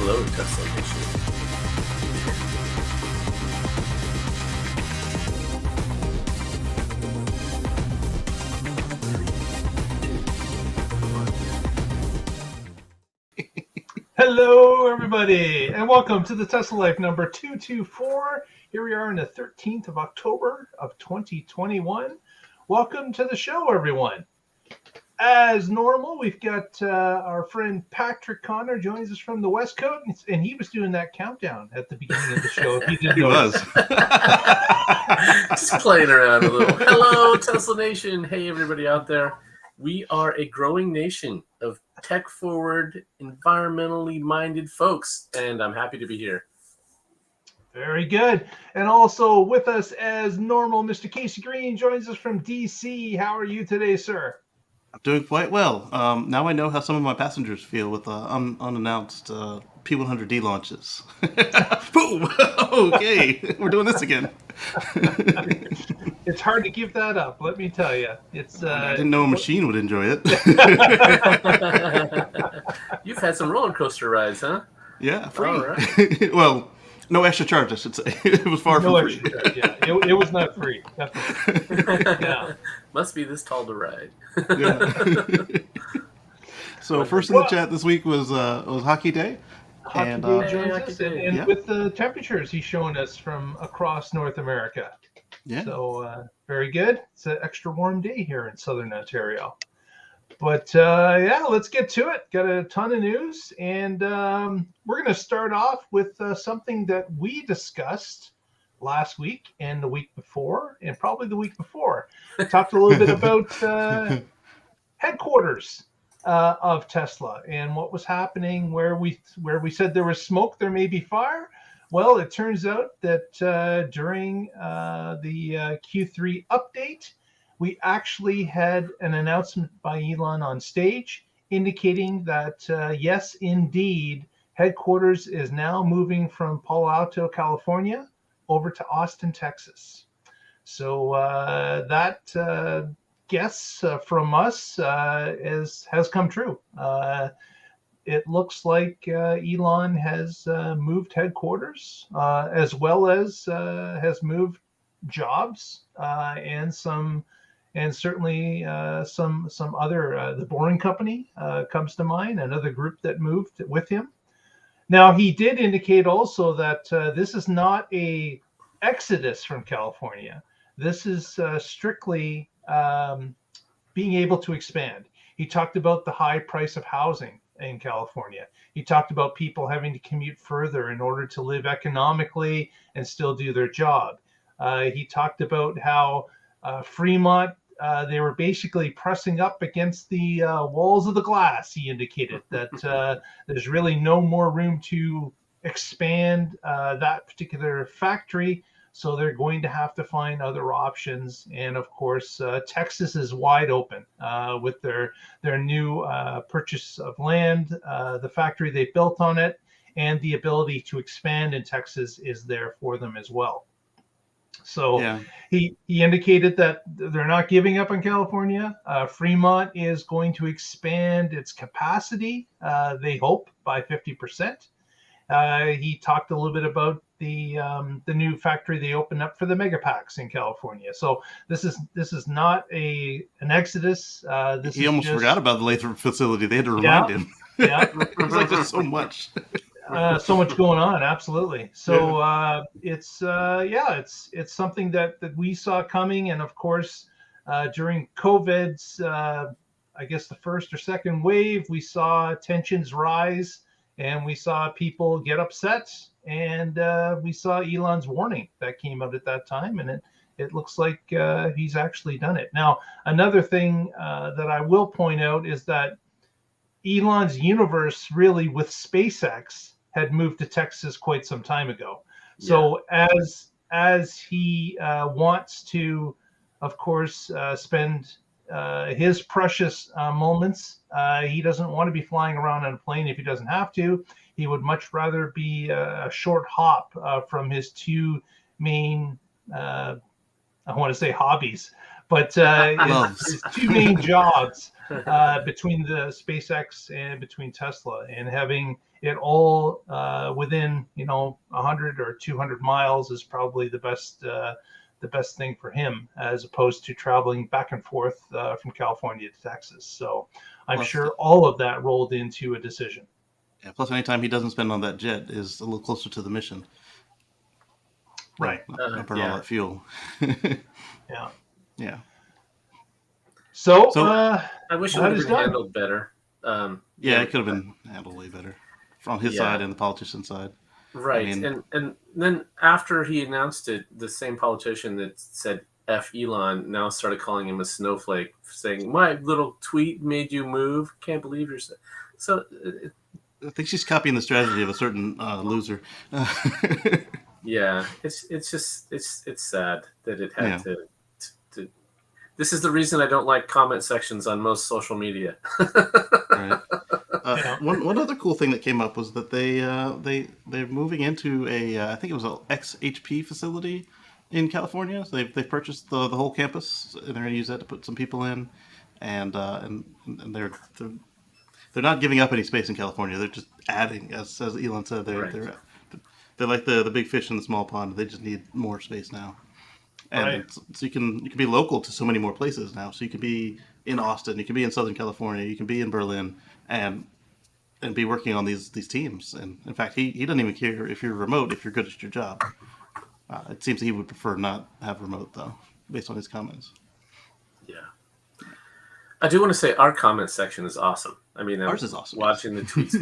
Hello, Tesla Nation. Hello, everybody, and welcome to the Tesla Life number 224. Here we are on the 13th of October of 2021. Welcome to the show, everyone. As normal, we've got our friend Patrick Connor joins us from the West Coast, and he was doing that countdown at the beginning of the show. If you didn't notice. Just playing around a little. Hello, Tesla Nation. Hey, everybody out there. We are a growing nation of tech-forward, environmentally minded folks, and I'm happy to be here. Very good. And also with us, as normal, Mr. Kacey Green joins us from DC. How are you today, sir? I'm doing quite well. Now I know how some of my passengers feel with unannounced P100D launches. Boom! Okay, we're doing this again. It's hard to give that up, let me tell you. I didn't know a machine would enjoy it. You've had some roller coaster rides, huh? Yeah, free. All right. Well, no extra charge, I should say. It was far from free. Charge, yeah. It was not free, definitely. Yeah. Must be this tall to ride. Yeah. So first in the chat this week was Hockey Day. Hockey Day joins us, and with the temperatures he's showing us from across North America. Yeah. So very good. It's an extra warm day here in Southern Ontario. But yeah, let's get to it. Got a ton of news, and we're going to start off with something that we discussed last week and the week before, and probably the week before. Talked a little bit about headquarters of Tesla and what was happening, where we said there was smoke, there may be fire. Well, it turns out that during the Q3 update, we actually had an announcement by Elon on stage indicating that, yes, indeed, headquarters is now moving from Palo Alto, California, over to Austin, Texas. So that guess from us has come true. It looks like Elon has moved headquarters as well as has moved jobs and certainly some other, the Boring Company comes to mind, another group that moved with him. Now, he did indicate also that this is not a exodus from California. This is strictly being able to expand. He talked about the high price of housing in California. He talked about people having to commute further in order to live economically and still do their job. He talked about how Fremont, they were basically pressing up against the walls of the glass. He indicated that there's really no more room to expand that particular factory. So they're going to have to find other options. And of course, Texas is wide open with their new purchase of land, the factory they built on it, and the ability to expand in Texas is there for them as well. So yeah. He indicated that they're not giving up on California. Fremont is going to expand its capacity, they hope, by 50%. He talked a little bit about the new factory they opened up for the Megapacks in California. So this is not an exodus. He almost forgot about the Lathrop facility. They had to remind him. Yeah, it's like there's so much. So much going on, absolutely. So it's something that we saw coming, and of course, during COVID's, I guess the first or second wave, we saw tensions rise. And we saw people get upset, and we saw Elon's warning that came out at that time, and it looks like he's actually done it. Now, another thing that I will point out is that Elon's universe really with SpaceX had moved to Texas quite some time ago. Yeah. So as he wants to, of course, spend his precious moments. He doesn't want to be flying around on a plane if he doesn't have to. He would much rather be a short hop from his two main, I want to say hobbies, but his two main jobs between the SpaceX and between Tesla, and having it all within 100 or 200 miles is probably the best thing for him, as opposed to traveling back and forth from California to Texas. So I'm sure all of that rolled into a decision. Yeah. Plus, any time he doesn't spend on that jet is a little closer to the mission. Right. Not burn all that fuel. Yeah. Yeah. So I wish it would have been handled better. It could have been handled way better from his side and the politician's side. Right. And then after he announced it, the same politician that said F Elon now started calling him a snowflake, saying, "My little tweet made you move. Can't believe you're so." I think she's copying the strategy of a certain loser. Yeah, it's just sad that it had to. This is the reason I don't like comment sections on most social media. Right. One other cool thing that came up was that they're moving into I think it was an ex-HP facility in California. So they've purchased the whole campus, and they're going to use that to put some people in, and they're not giving up any space in California. They're just adding, as Elon said, they're like the big fish in the small pond. They just need more space now. And so you can be local to so many more places now. So you can be in Austin, you can be in Southern California, you can be in Berlin, and be working on these teams. And in fact, he doesn't even care if you're remote, if you're good at your job. It seems he would prefer not have remote, though, based on his comments. Yeah. I do want to say our comment section is awesome. I mean, ours is awesome. Watching the tweets.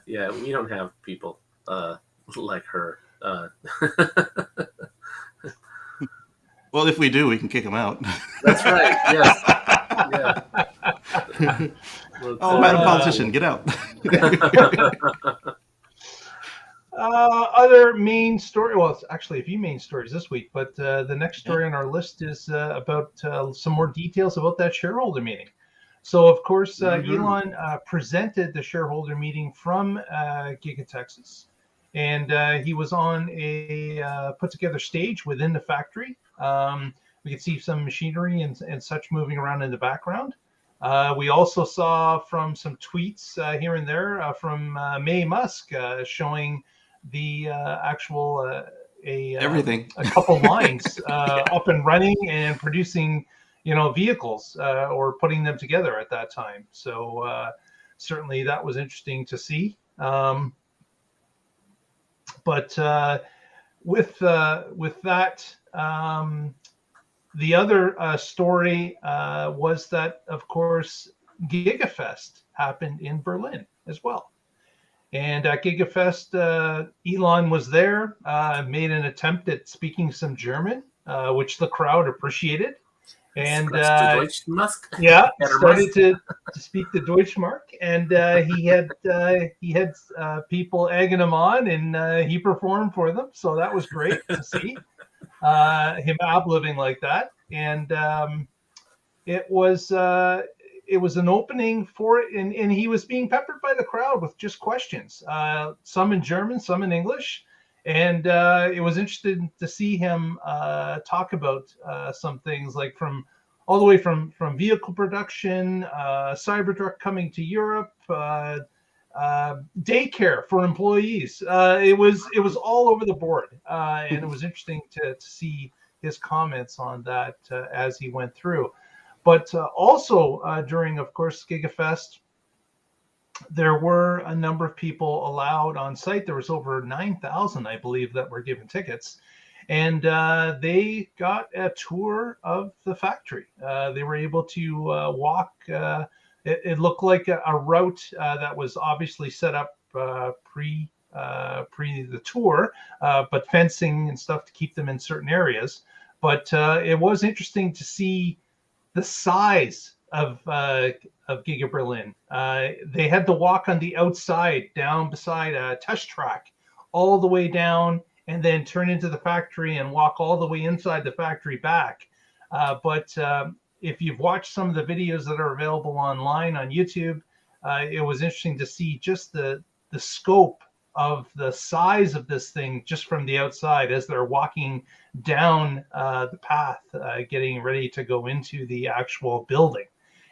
Yeah. We don't have people like her. Well, if we do, we can kick him out. That's right. Yes. Yeah. Madam Politician, get out. Other main story. Well, it's actually a few main stories this week, but the next story on our list is about some more details about that shareholder meeting. So, of course, Elon presented the shareholder meeting from Giga Texas, and he was on a put-together stage within the factory. We could see some machinery and such moving around in the background. We also saw from some tweets here and there from May Musk showing the actual everything, a couple lines up and running and producing, vehicles or putting them together at that time. So certainly that was interesting to see. But with that, the other story was that, of course, GigaFest happened in Berlin as well. And at GigaFest, Elon was there, made an attempt at speaking some German, which the crowd appreciated. And started to speak the Deutschmark, and he had people egging him on, and he performed for them. So that was great to see him ab-living like that. And it was an opening for it, and he was being peppered by the crowd with just questions, some in German, some in English. And it was interesting to see him talk about some things, like all the way from vehicle production, CyberTruck coming to Europe, daycare for employees. It was all over the board, and it was interesting to see his comments on that as he went through. But also during, of course, GigaFest, there were a number of people allowed on site. There was over 9,000, I believe, that were given tickets. And they got a tour of the factory. They were able to walk. It looked like a route that was obviously set up pre the tour, but fencing and stuff to keep them in certain areas. But it was interesting to see the size of Giga Berlin. They had to walk on the outside down beside a test track all the way down, and then turn into the factory and walk all the way inside the factory back. But if you've watched some of the videos that are available online on YouTube, it was interesting to see just the scope of the size of this thing just from the outside as they're walking down the path, getting ready to go into the actual building.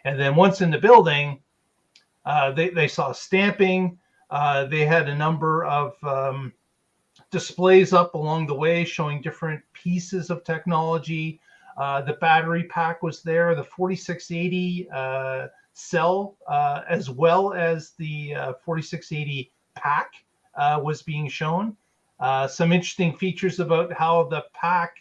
And then once in the building, they saw stamping. They had a number of displays up along the way showing different pieces of technology. The battery pack was there, the 4680 cell, as well as the 4680 pack was being shown. Some interesting features about how the pack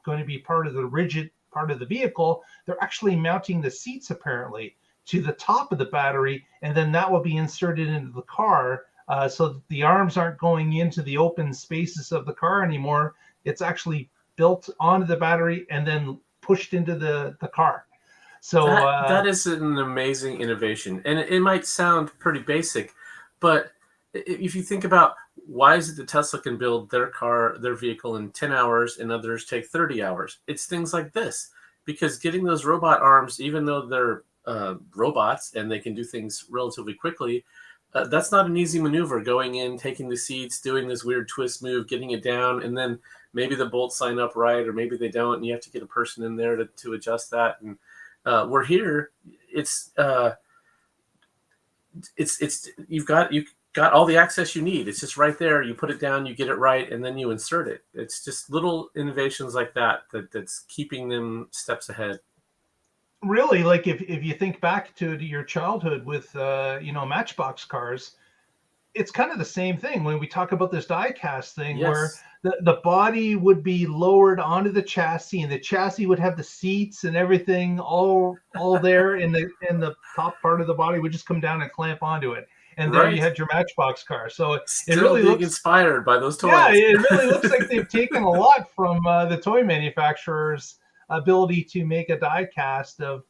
going to be part of the rigid part of the vehicle. They're actually mounting the seats apparently to the top of the battery, and then that will be inserted into the car, so that the arms aren't going into the open spaces of the car anymore. It's actually built onto the battery and then pushed into the car. So that is an amazing innovation, and it might sound pretty basic, but if you think about why is it that Tesla can build their vehicle in 10 hours and others take 30 hours? It's things like this, because getting those robot arms, even though they're robots and they can do things relatively quickly, that's not an easy maneuver. Going in, taking the seats, doing this weird twist move, getting it down, and then maybe the bolts line up right, or maybe they don't, and you have to get a person in there to adjust that. And we're here. It's you've got all the access you need. It's just right there. You put it down, you get it right, and then you insert it. It's just little innovations like that's keeping them steps ahead. Really, like if you think back to your childhood with Matchbox cars, it's kind of the same thing when we talk about this die cast thing. Yes. Where the body would be lowered onto the chassis, and the chassis would have the seats and everything all there, in the top part of the body would just come down and clamp onto it. And there you had your Matchbox car. So it really looks inspired by those toys. Yeah, it really looks like they've taken a lot from the toy manufacturers' ability to make a die cast of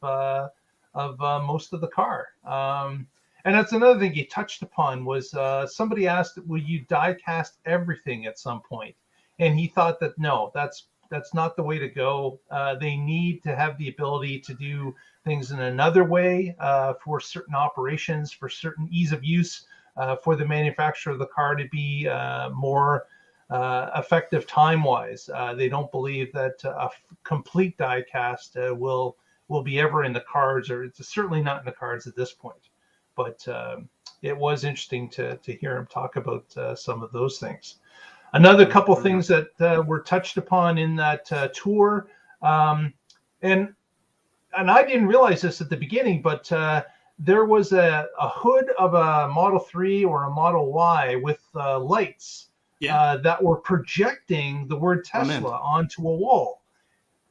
most of the car. And that's another thing you touched upon was somebody asked, will you die cast everything at some point? And he thought that no, that's not the way to go. They need to have the ability to do things in another way for certain operations, for certain ease of use, for the manufacturer of the car to be more effective time-wise. They don't believe that a complete die cast will be ever in the cards, or it's certainly not in the cards at this point. But it was interesting to hear him talk about some of those things. Another couple things that were touched upon in that tour, and I didn't realize this at the beginning, but there was a hood of a Model 3 or a Model Y with lights that were projecting the word Tesla onto a wall.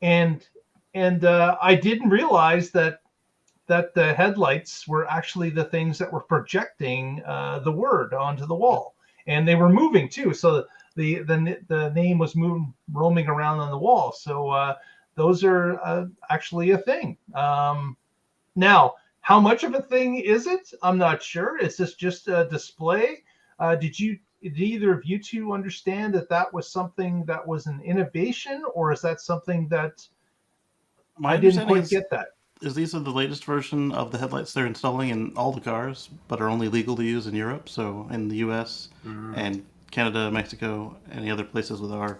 And I didn't realize that the headlights were actually the things that were projecting the word onto the wall, and they were moving too. So the name was roaming around on the wall. So those are actually a thing. Now, how much of a thing is it? I'm not sure. Is this just a display? Did either of you two understand that was something that was an innovation, or is that something that I didn't quite get that? These are the latest version of the headlights they're installing in all the cars, but are only legal to use in Europe. So in the US and Canada, Mexico, any other places with our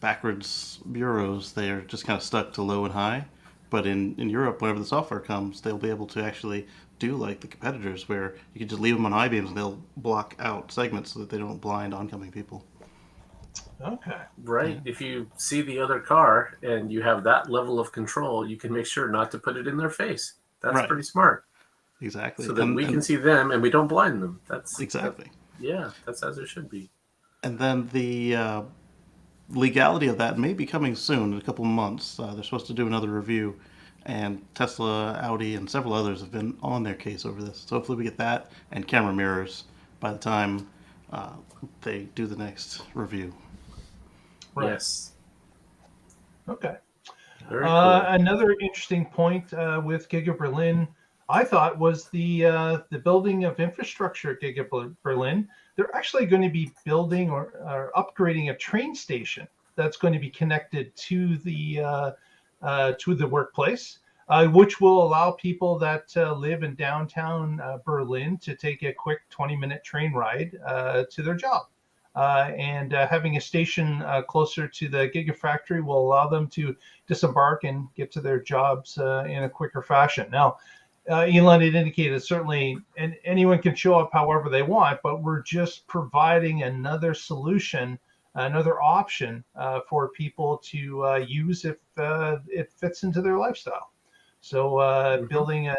backwards bureaus, they are just kind of stuck to low and high. But in Europe, whenever the software comes, they'll be able to actually do like the competitors, where you can just leave them on high beams and they'll block out segments so that they don't blind oncoming people. Okay. Right. Yeah. If you see the other car and you have that level of control, you can make sure not to put it in their face. That's pretty smart. Exactly. So that we can see them and we don't blind them. That's exactly. That's as it should be. And then the legality of that may be coming soon in a couple of months. They're supposed to do another review, and Tesla, Audi, and several others have been on their case over this. So hopefully we get that and camera mirrors by the time they do the next review. Right. Yes. Okay. Very cool. Another interesting point with Giga Berlin, I thought, was the building of infrastructure at Giga Berlin. They're actually going to be building or upgrading a train station that's going to be connected to the workplace, which will allow people that live in downtown Berlin to take a quick 20-minute train ride to their job. And having a station closer to the Gigafactory will allow them to disembark and get to their jobs in a quicker fashion. Now, Elon had indicated certainly, and anyone can show up however they want, but we're just providing another solution, another option for people to use if it fits into their lifestyle. So building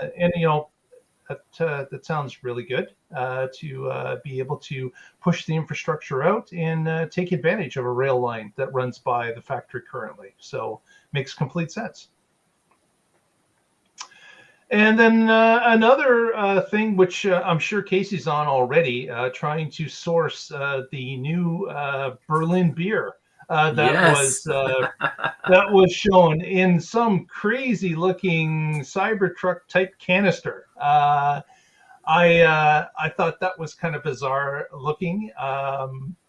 that sounds really good to be able to push the infrastructure out and take advantage of a rail line that runs by the factory currently. So makes complete sense. And then another thing, which I'm sure Kacey's on already, trying to source the new Berlin beer Yes. that was shown in some crazy-looking CyberTruck type canister. I thought that was kind of bizarre looking.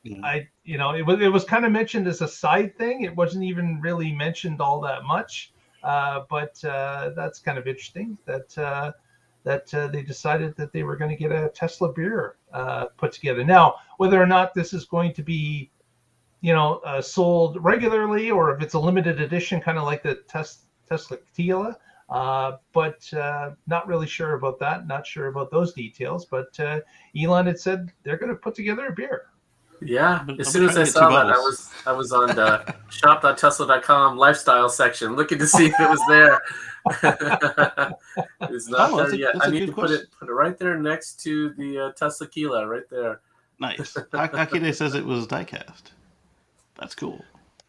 It was kind of mentioned as a side thing. It wasn't even really mentioned all that much. But that's kind of interesting that they decided that they were going to get a Tesla beer put together. Now, whether or not this is going to be, sold regularly or if it's a limited edition, kind of like the Tesla Tequila, but not really sure about that. Not sure about those details. But Elon had said they're going to put together a beer. Yeah, as soon as I saw that, I was on the shop.tesla.com lifestyle section looking to see if it was there. It's not there yet. I need to put it right there next to the Tesla Tequila, right there. Nice. Akide says it was diecast. That's cool.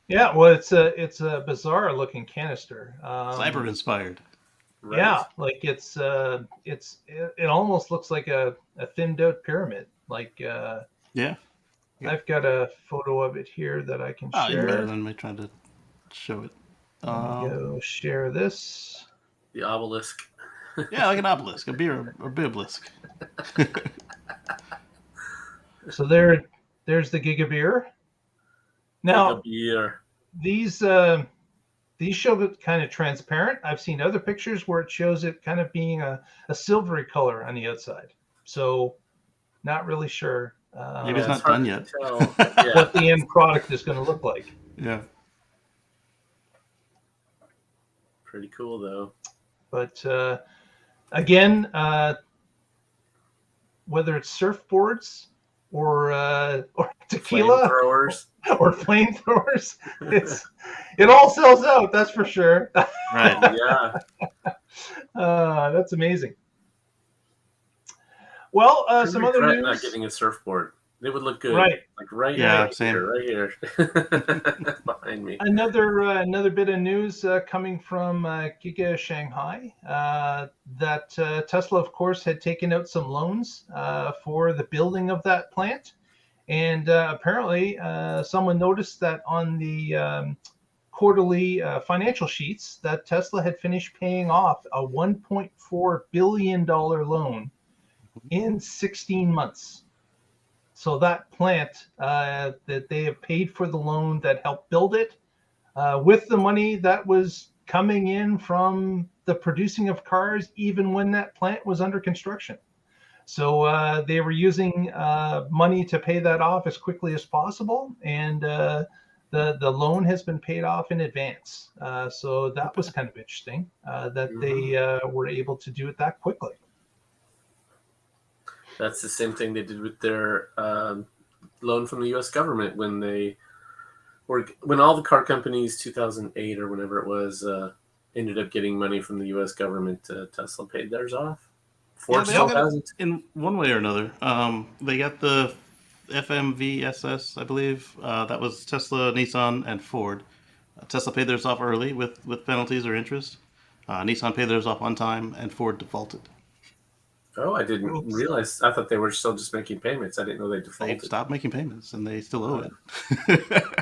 Yeah, well, it's a bizarre looking canister. Cyber inspired. Right. Yeah, like it almost looks like a thinned out pyramid. Like yeah. I've got a photo of it here that I can share. Even better than me trying to show it. Let me go share this. The obelisk. Yeah, like an obelisk, a biblisque. So there's the Giga beer. Now, these show it kind of transparent. I've seen other pictures where it shows it kind of being a silvery color on the outside. So not really sure. Maybe it's not done yet. What the end product is going to look like. Yeah. Pretty cool, though. But again, whether it's surfboards or tequila or flamethrowers, it all sells out. That's for sure. Right. Yeah. That's amazing. Well, some other news. Not getting a surfboard. They would look good. Right. Like right here behind me. Another bit of news coming from Giga Shanghai that Tesla, of course, had taken out some loans for the building of that plant. And apparently someone noticed that on the quarterly financial sheets that Tesla had finished paying off a $1.4 billion loan in 16 months. So that plant that they have paid for the loan that helped build it with the money that was coming in from the producing of cars, even when that plant was under construction. So they were using money to pay that off as quickly as possible. And the loan has been paid off in advance. So that was kind of interesting that they were able to do it that quickly. That's the same thing they did with their loan from the U.S. government when all the car companies, 2008 or whenever it was, ended up getting money from the U.S. government. Tesla paid theirs off. In one way or another. They got the FMVSS, I believe. That was Tesla, Nissan, and Ford. Tesla paid theirs off early with penalties or interest. Nissan paid theirs off on time, and Ford defaulted. Oh, I didn't realize. I thought they were still just making payments. I didn't know they defaulted. They stopped making payments, and they still owe it.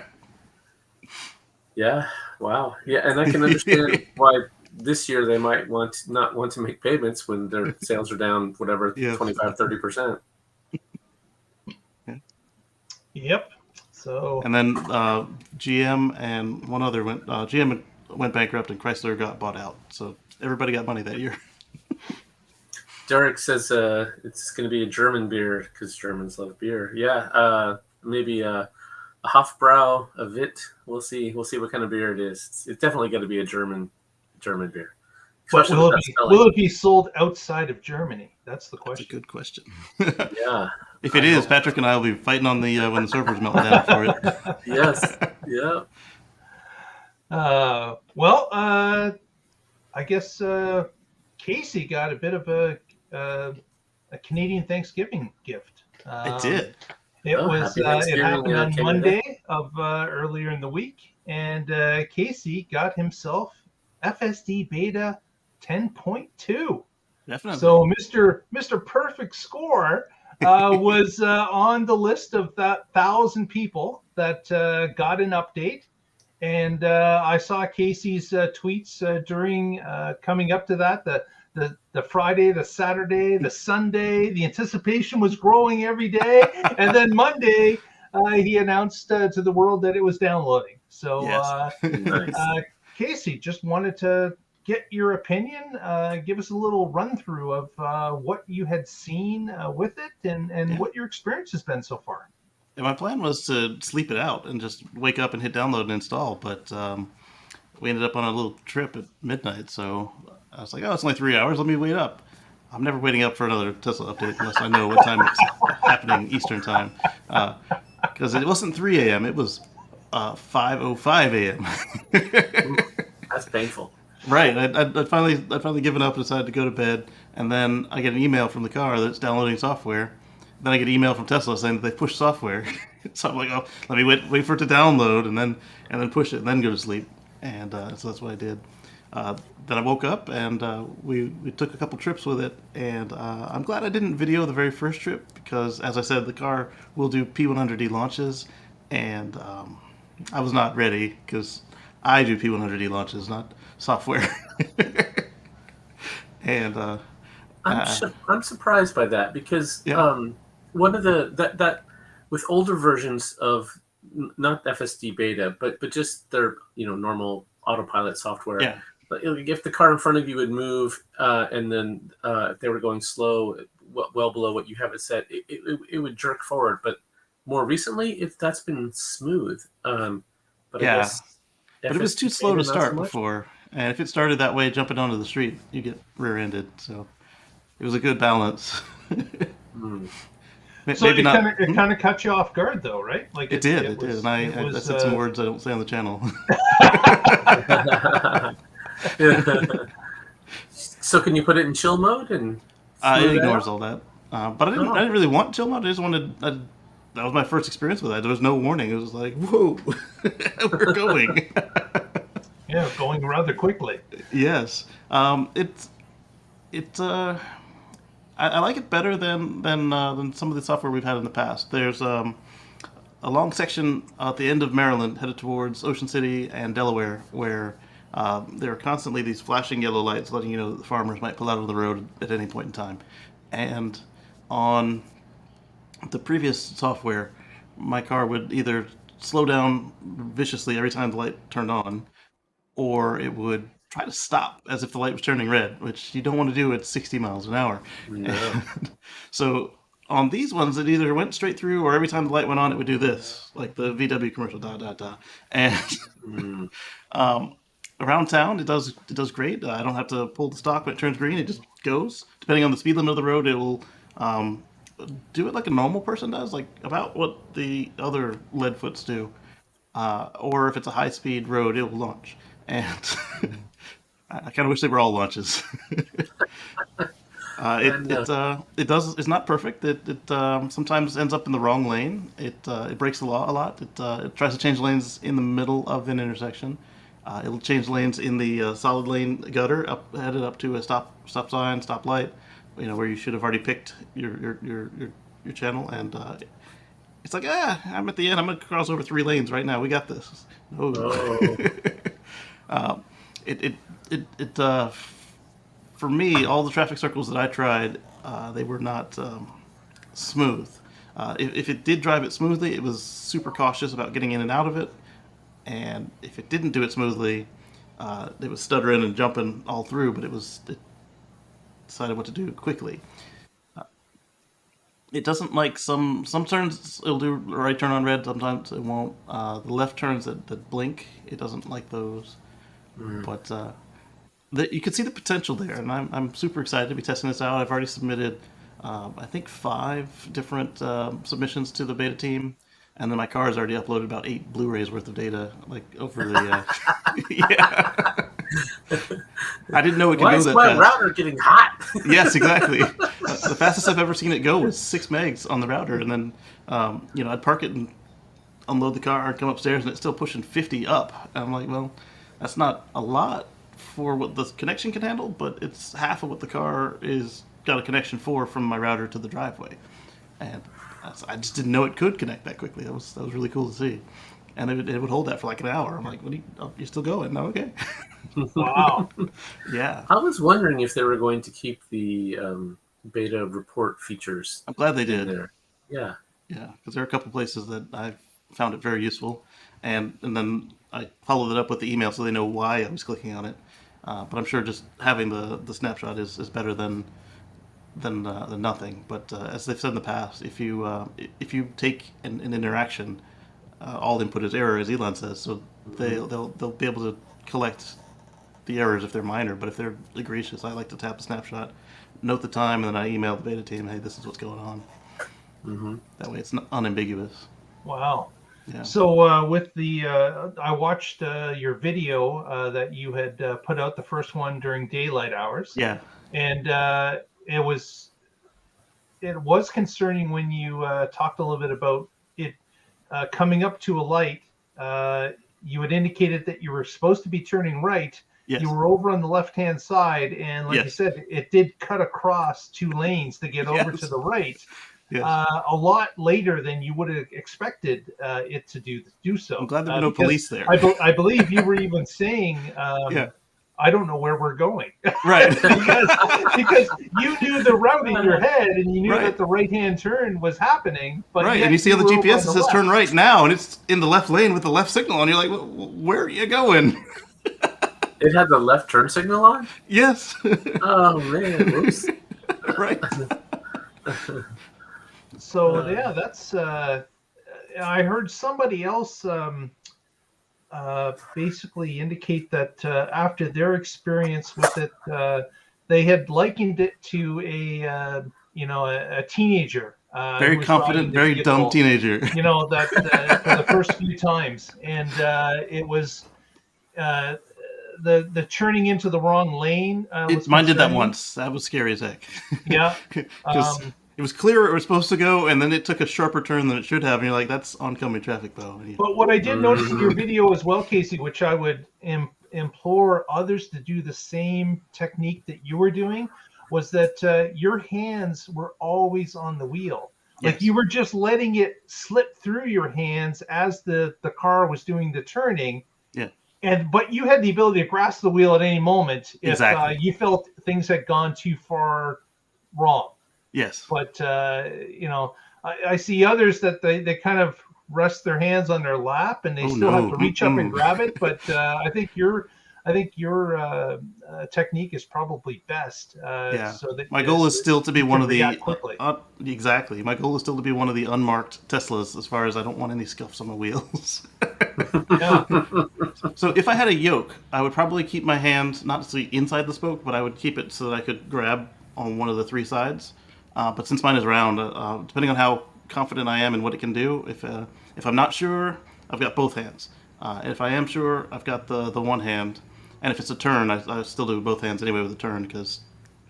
Yeah. Wow. Yeah, and I can understand why this year they might not want to make payments when their sales are down, whatever, 25, 30%. Yep. So. And then GM and one other GM went bankrupt, and Chrysler got bought out. So everybody got money that year. Derek says it's going to be a German beer because Germans love beer. Yeah, maybe a Hofbrau, a Witt. We'll see what kind of beer it is. It's definitely going to be a German beer. But Especially with that spelling. will it be sold outside of Germany? That's the That's a question. good question. Yeah. If it is, Patrick and I will be fighting on the when the servers melt down for it. Yes. Yeah. Well, I guess Kacey got a bit of a Canadian Thanksgiving gift. I did. It Oh, was happy it Thanksgiving, happened on Canada. Monday of earlier in the week, and Kacey got himself FSDBeta 10.2. Definitely. So Mr. Perfect Score was on the list of that 1,000 people that got an update. And I saw Kacey's tweets during coming up to that, the Friday, the Saturday, the Sunday. The anticipation was growing every day. And then Monday, he announced to the world that it was downloading. So, yes. Nice. Kacey, just wanted to get your opinion. Give us a little run through of what you had seen with it and what your experience has been so far. And my plan was to sleep it out and just wake up and hit download and install, but we ended up on a little trip at midnight, so I was like, oh, it's only 3 hours, let me wait up. I'm never waiting up for another Tesla update unless I know what time it's happening Eastern time. Because it wasn't 3 a.m., it was 5:05 a.m. That's painful. Right, I'd finally given up and decided to go to bed, and then I get an email from the car that's downloading software. Then I get an email from Tesla saying that they pushed software. So I'm like, oh, let me wait for it to download and then push it and then go to sleep. And so that's what I did. Then I woke up and we took a couple trips with it. And I'm glad I didn't video the very first trip because, as I said, the car will do P100D launches. And I was not ready because I do P100D launches, not software. And I'm surprised by that because yeah. one of that with older versions of not FSD beta, but just their normal autopilot software. Yeah. If the car in front of you would move and then if they were going slow, well below what you have it set, it would jerk forward. But more recently, that's been smooth. But Yeah. I guess But it was too FSD slow to beta, not so start much. before. And if it started that way, jumping onto the street, you get rear-ended. So it was a good balance. So Maybe not. It kind of cut you off guard, though, right? Like It did. And I said some words I don't say on the channel. So can you put it in chill mode and It ignores all that. But I didn't really want chill mode. I just wanted. That was my first experience with that. There was no warning. It was like, whoa, we're going. Yeah, going rather quickly. Yes. I like it better than some of the software we've had in the past. There's a long section at the end of Maryland headed towards Ocean City and Delaware where there are constantly these flashing yellow lights letting you know that the farmers might pull out of the road at any point in time. And on the previous software, my car would either slow down viciously every time the light turned on, or it would try to stop as if the light was turning red, which you don't want to do at 60 miles an hour. No. And so on these ones, it either went straight through, or every time the light went on, it would do this, like the VW commercial, da da da. And around town, it does great. I don't have to pull the stock when it turns green; it just goes. Depending on the speed limit of the road, it will do it like a normal person does, like about what the other Leadfoots do. Or if it's a high-speed road, it will launch. And I kind of wish they were all launches. It's not perfect. It sometimes ends up in the wrong lane. It breaks the law a lot. It tries to change lanes in the middle of an intersection. It'll change lanes in the solid lane gutter headed up to a stop sign, stop light, where you should have already picked your channel. And it's like, I'm at the end. I'm gonna cross over 3 lanes right now. We got this. For me, all the traffic circles that I tried, they were not smooth. If it did drive it smoothly, it was super cautious about getting in and out of it. And if it didn't do it smoothly, it was stuttering and jumping all through, but it decided what to do quickly. It doesn't like some turns, it'll do a right turn on red, sometimes it won't. The left turns that blink, it doesn't like those. But you can see the potential there, and I'm super excited to be testing this out. I've already submitted, I think 5 different submissions to the beta team, and then my car has already uploaded about 8 Blu-rays worth of data, like over the. Yeah. I didn't know it could Why go is that my fast. router getting hot? Yes, exactly. The fastest I've ever seen it go was 6 megs on the router, and then I'd park it and unload the car and come upstairs, and it's still pushing 50 up. And I'm like, well, that's not a lot for what the connection can handle, but it's half of what the car is got a connection for from my router to the driveway. And I just didn't know it could connect that quickly. That was really cool to see. And it would hold that for like an hour. I'm like, what are you still going? No, okay. Wow. Yeah. I was wondering if they were going to keep the beta report features. I'm glad they did. There. Yeah. Yeah, because there are a couple places that I've found it very useful, and then I followed it up with the email so they know why I was clicking on it. But I'm sure just having the snapshot is better than nothing. But as they've said in the past, if you take an interaction, all input is error, as Elon says. So they'll be able to collect the errors if they're minor. But if they're egregious, I like to tap a snapshot, note the time, and then I email the beta team, hey, this is what's going on. Mm-hmm. That way it's unambiguous. Wow. Yeah. So with the, I watched your video that you had put out, the first one during daylight hours. Yeah. And it was concerning when you talked a little bit about it coming up to a light. You had indicated that you were supposed to be turning right. Yes. You were over on the left-hand side, and like you said, it did cut across 2 lanes to get over to the right. Yes. A lot later than you would have expected it to do so. I'm glad there were no police there. I believe you were even saying, I don't know where we're going. Right. because you knew the route in your head, and you knew that the right-hand turn was happening. But right, and you see on the GPS it says turn right now, and it's in the left lane with the left signal, and you're like, well, where are you going? It had the left turn signal on? Yes. Oh, man. Whoops. Right. So, that's... I heard somebody else basically indicate that after their experience with it, they had likened it to a teenager. Very confident, very vehicle, dumb teenager. That for the first few times. And it was... the turning into the wrong lane. Mine did that once. That was scary as heck. Yeah. It was clear where it was supposed to go, and then it took a sharper turn than it should have, and you're like, that's oncoming traffic, though. But what I did notice in your video as well, Kacey, which I would implore others to do the same technique that you were doing, was that your hands were always on the wheel. Like you were just letting it slip through your hands as the car was doing the turning. Yeah. But you had the ability to grasp the wheel at any moment if you felt things had gone too far wrong. Yes. But, I see others that they kind of rest their hands on their lap and they still have to reach up and grab it. But I think your technique is probably best. So that my goal is still to be one of the exactly. My goal is still to be one of the unmarked Teslas, as far as I don't want any scuffs on my wheels. Yeah. So if I had a yoke, I would probably keep my hand not necessarily inside the spoke, but I would keep it so that I could grab on one of the 3 sides. But since mine is round, depending on how confident I am in what it can do, if I'm not sure, I've got both hands. If I am sure, I've got the one hand. And if it's a turn, I still do both hands anyway with a turn, because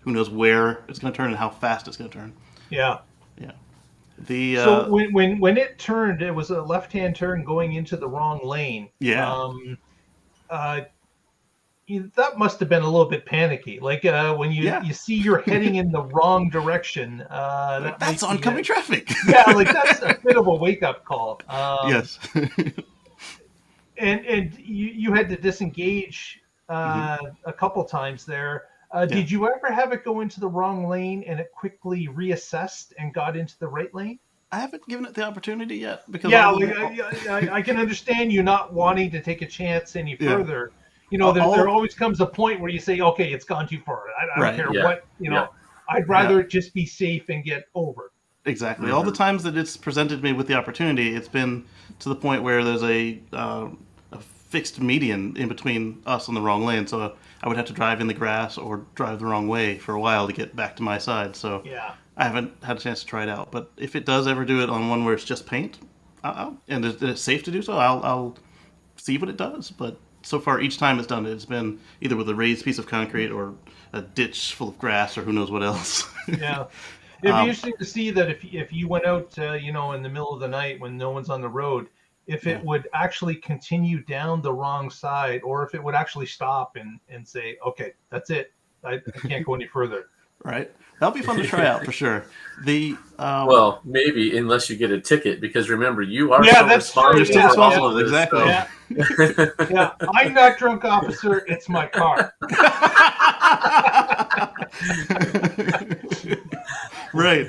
who knows where it's going to turn and how fast it's going to turn. Yeah. Yeah. So when it turned, it was a left-hand turn going into the wrong lane. Yeah. That must have been a little bit panicky. Like when you see you're heading in the wrong direction. That's oncoming traffic. Yeah, like that's a bit of a wake-up call. Yes. and you had to disengage a couple times there. Did you ever have it go into the wrong lane and it quickly reassessed and got into the right lane? I haven't given it the opportunity yet, because I can understand you not wanting to take a chance any further. There always comes a point where you say, okay, it's gone too far. I don't care what, I'd rather just be safe and get over. Exactly. All the times that it's presented me with the opportunity, it's been to the point where there's a fixed median in between us and the wrong lane, so I would have to drive in the grass or drive the wrong way for a while to get back to my side. So Yeah. I haven't had a chance to try it out. But if it does ever do it on one where it's just paint, and it's safe to do so, I'll see what it does. But so far, each time it's done it, it's been either with a raised piece of concrete or a ditch full of grass or who knows what else. Yeah. It'd be interesting to see that if you went out, in the middle of the night when no one's on the road, if it would actually continue down the wrong side, or if it would actually stop and say, okay, that's it. I can't go any further. Right. That'll be fun to try out for sure. Well, maybe unless you get a ticket, because remember, you are Yeah, still that's true. responsible. You're still Yeah, responsible, for this, exactly. so- Yeah. I'm not drunk, officer. It's my car. Right.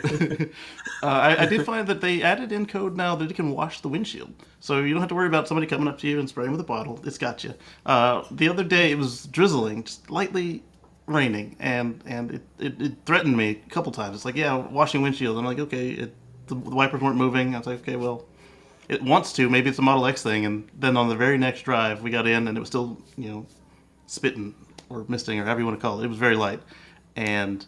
I did find that they added in code now that it can wash the windshield. So you don't have to worry about somebody coming up to you and spraying with a bottle. It's got you. The other day it was drizzling, just lightly raining, and it threatened me a couple times. It's like, yeah, washing windshield. I'm like, okay, the wipers weren't moving. I was like, okay, well, it wants to. Maybe it's a Model X thing. And then on the very next drive, we got in and it was still, spitting or misting or however you want to call it. It was very light. And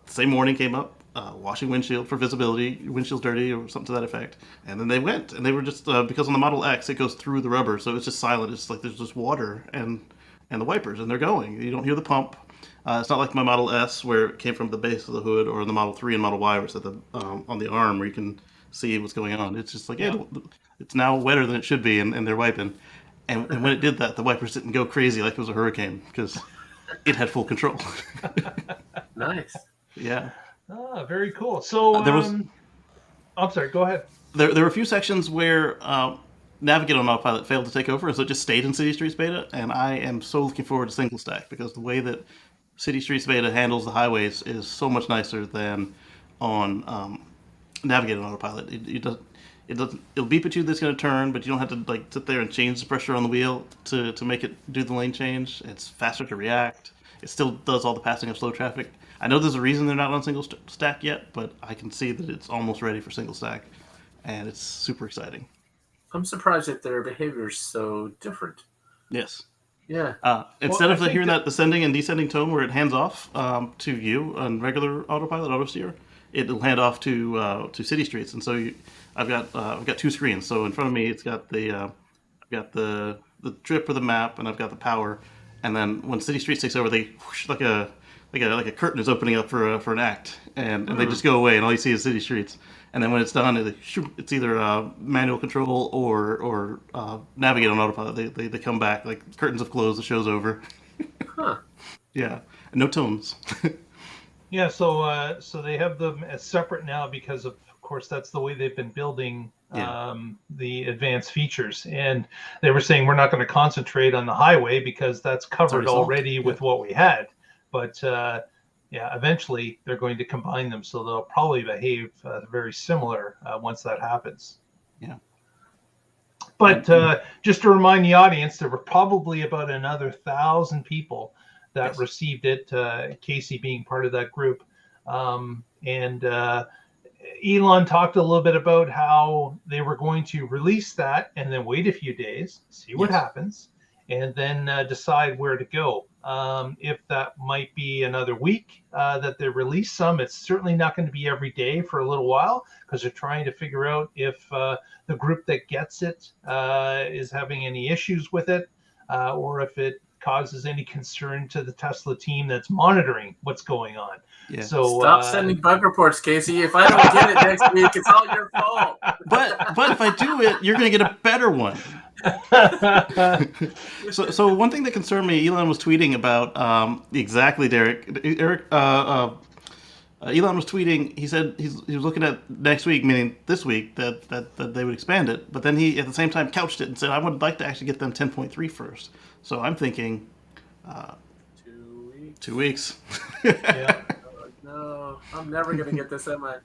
same morning came up, washing windshield for visibility, windshield's dirty or something to that effect. And then they went, and they were just, because on the Model X, it goes through the rubber, so it's just silent. It's like there's just water and the wipers, and they're going. You don't hear the pump. It's not like my Model S, where it came from the base of the hood, or the Model 3 and Model Y, where it's at the, on the arm, where you can see what's going on. It's just like, it's now wetter than it should be, and they're wiping. And when it did that, the wipers didn't go crazy like it was a hurricane, because it had full control. Nice. Yeah. Ah, very cool. So there was. I'm sorry. Go ahead. There were a few sections where Navigate on Autopilot failed to take over, and so it just stayed in City Streets Beta. And I am so looking forward to single stack, because the way that City Streets Beta handles the highways is so much nicer than on Navigate on Autopilot. It'll beep at you that's going to turn, but you don't have to sit there and change the pressure on the wheel to make it do the lane change. It's faster to react. It still does all the passing of slow traffic. I know there's a reason they're not on single stack yet, but I can see that it's almost ready for single stack, and it's super exciting. I'm surprised that their behavior is so different. Yes. Yeah. Instead of hearing that ascending and descending tone where it hands off to you on regular autopilot, auto steer, it'll hand off to City Streets, and so I've got two screens. So in front of me, it's got I've got the trip or the map, and I've got the power. And then when City Streets takes over, they whoosh, like a curtain is opening up for an act, and they just go away, and all you see is City Streets. And then when it's done, it's either manual control or Navigate on Autopilot. They come back, like curtains have closed, the show's over. Huh. Yeah, and no tones. Yeah. So they have them as separate now because of course that's the way they've been building the advanced features, and they were saying we're not going to concentrate on the highway because that's covered already with what we had. But eventually they're going to combine them, so they'll probably behave very similar once that happens. Yeah. But just to remind the audience, there were probably about another 1,000 people that received it, Kacey being part of that group. And Elon talked a little bit about how they were going to release that and then wait a few days, see what happens, and then decide where to go. If that might be another week that they release some, it's certainly not going to be every day for a little while, because they're trying to figure out if the group that gets it is having any issues with it, or if it causes any concern to the Tesla team that's monitoring what's going on. Yeah. So stop sending bug reports, Kacey. If I don't get it next week, it's all your fault. But if I do it, you're going to get a better one. So one thing that concerned me, Elon was tweeting about exactly, Derek. Elon was tweeting. He said he was looking at next week, meaning this week, that they would expand it. But then he at the same time couched it and said, I would like to actually get them 10.3 first. So I'm thinking 2 weeks. 2 weeks. yeah. No, I'm never gonna get this, am I?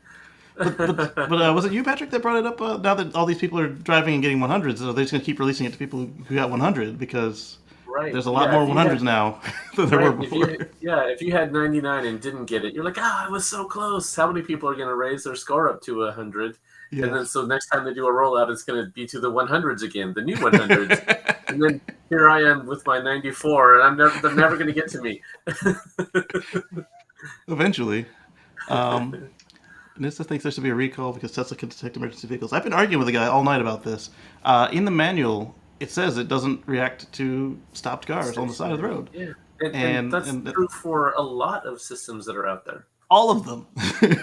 But was it you, Patrick, that brought it up? Now that all these people are driving and getting 100s, so they're just going to keep releasing it to people who got 100, because there's a lot more 100s now than there were before. If you had 99 and didn't get it, you're like, I was so close. How many people are going to raise their score up to 100? And then Yes. so next time they do a rollout, it's going to be to the 100s again, the new 100s. And then here I am with my 94, and they're never going to get to me. Eventually. NHTSA thinks there should be a recall because Tesla can detect emergency vehicles. I've been arguing with a guy all night about this. In the manual, it says it doesn't react to stopped cars on the side of the road. Yeah, and that's true for a lot of systems that are out there. All of them.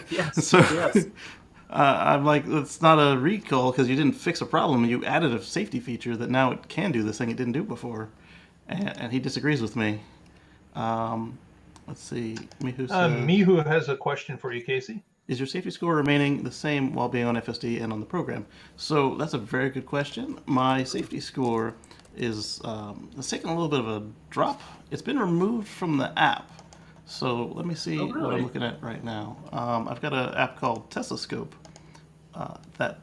Yes. So, yes. I'm like, it's not a recall because you didn't fix a problem. You added a safety feature that now it can do this thing it didn't do before. And he disagrees with me. Let's see. Mihu says, Mihu has a question for you, Kacey. Is your safety score remaining the same while being on FSD and on the program? So that's a very good question. My safety score is it's taken a little bit of a drop. It's been removed from the app. So let me see what I'm looking at right now. I've got an app called TeslaScope that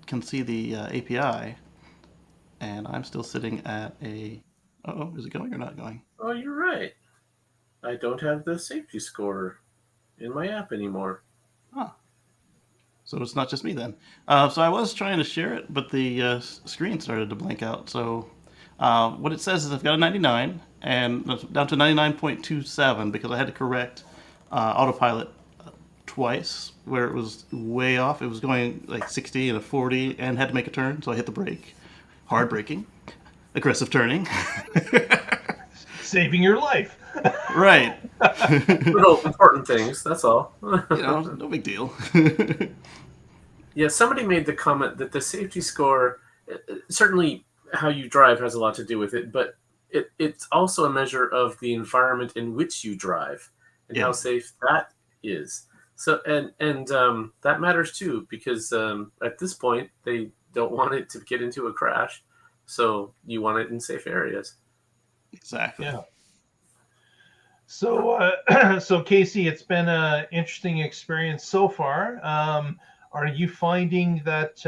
can see the API, and I'm still sitting at a... Uh-oh, is it going or not going? Oh, you're right. I don't have the safety score in my app anymore. Huh. So it's not just me then. So I was trying to share it, but the screen started to blank out. So what it says is I've got a 99 and down to 99.27 because I had to correct autopilot twice where it was way off. It was going like 60 and a 40 and had to make a turn. So I hit the brake. Hard braking. Aggressive turning. Saving your life. Right. Little important things, that's all. No big deal. Yeah, somebody made the comment that the safety score, certainly how you drive has a lot to do with it, but it's also a measure of the environment in which you drive and how safe that is. So and that matters too, because at this point they don't want it to get into a crash, so you want it in safe areas. Exactly. Yeah. So, so Kacey, it's been an interesting experience so far. Are you finding that,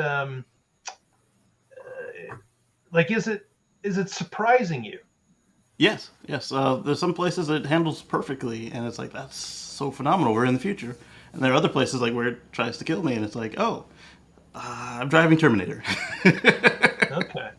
like, is it surprising you? Yes. There's some places it handles perfectly, and it's like, that's so phenomenal. We're in the future. And there are other places like where it tries to kill me, and it's like, oh, I'm driving Terminator. Okay.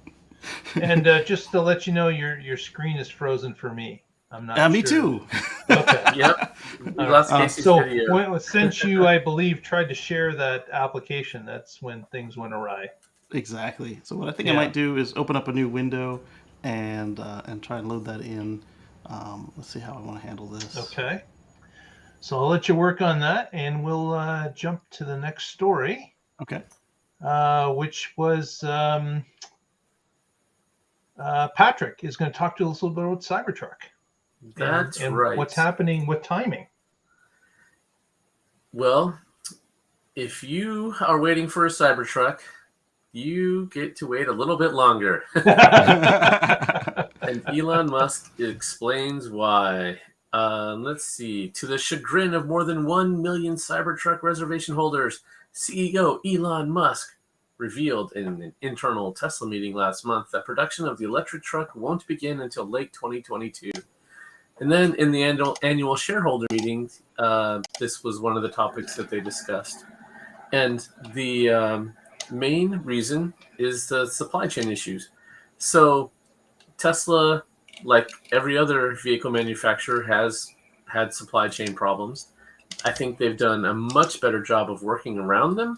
And just to let you know, your screen is frozen for me. I'm not. Me sure. too. Okay. Yep. We lost Casey's So video. since you, I believe, tried to share that application, that's when things went awry. Exactly. So what I think I might do is open up a new window and try and load that in. Let's see how I want to handle this. Okay. So I'll let you work on that, and we'll jump to the next story. Okay. Which was Patrick is going to talk to us a little bit about CyberTruck. That's and right. What's happening with timing? Well, if you are waiting for a Cybertruck, you get to wait a little bit longer. And Elon Musk explains why. Let's see. To the chagrin of more than 1 million Cybertruck reservation holders, CEO Elon Musk revealed in an internal Tesla meeting last month that production of the electric truck won't begin until late 2022. And then in the annual shareholder meeting, this was one of the topics that they discussed. And the main reason is the supply chain issues. So Tesla, like every other vehicle manufacturer, has had supply chain problems. I think they've done a much better job of working around them.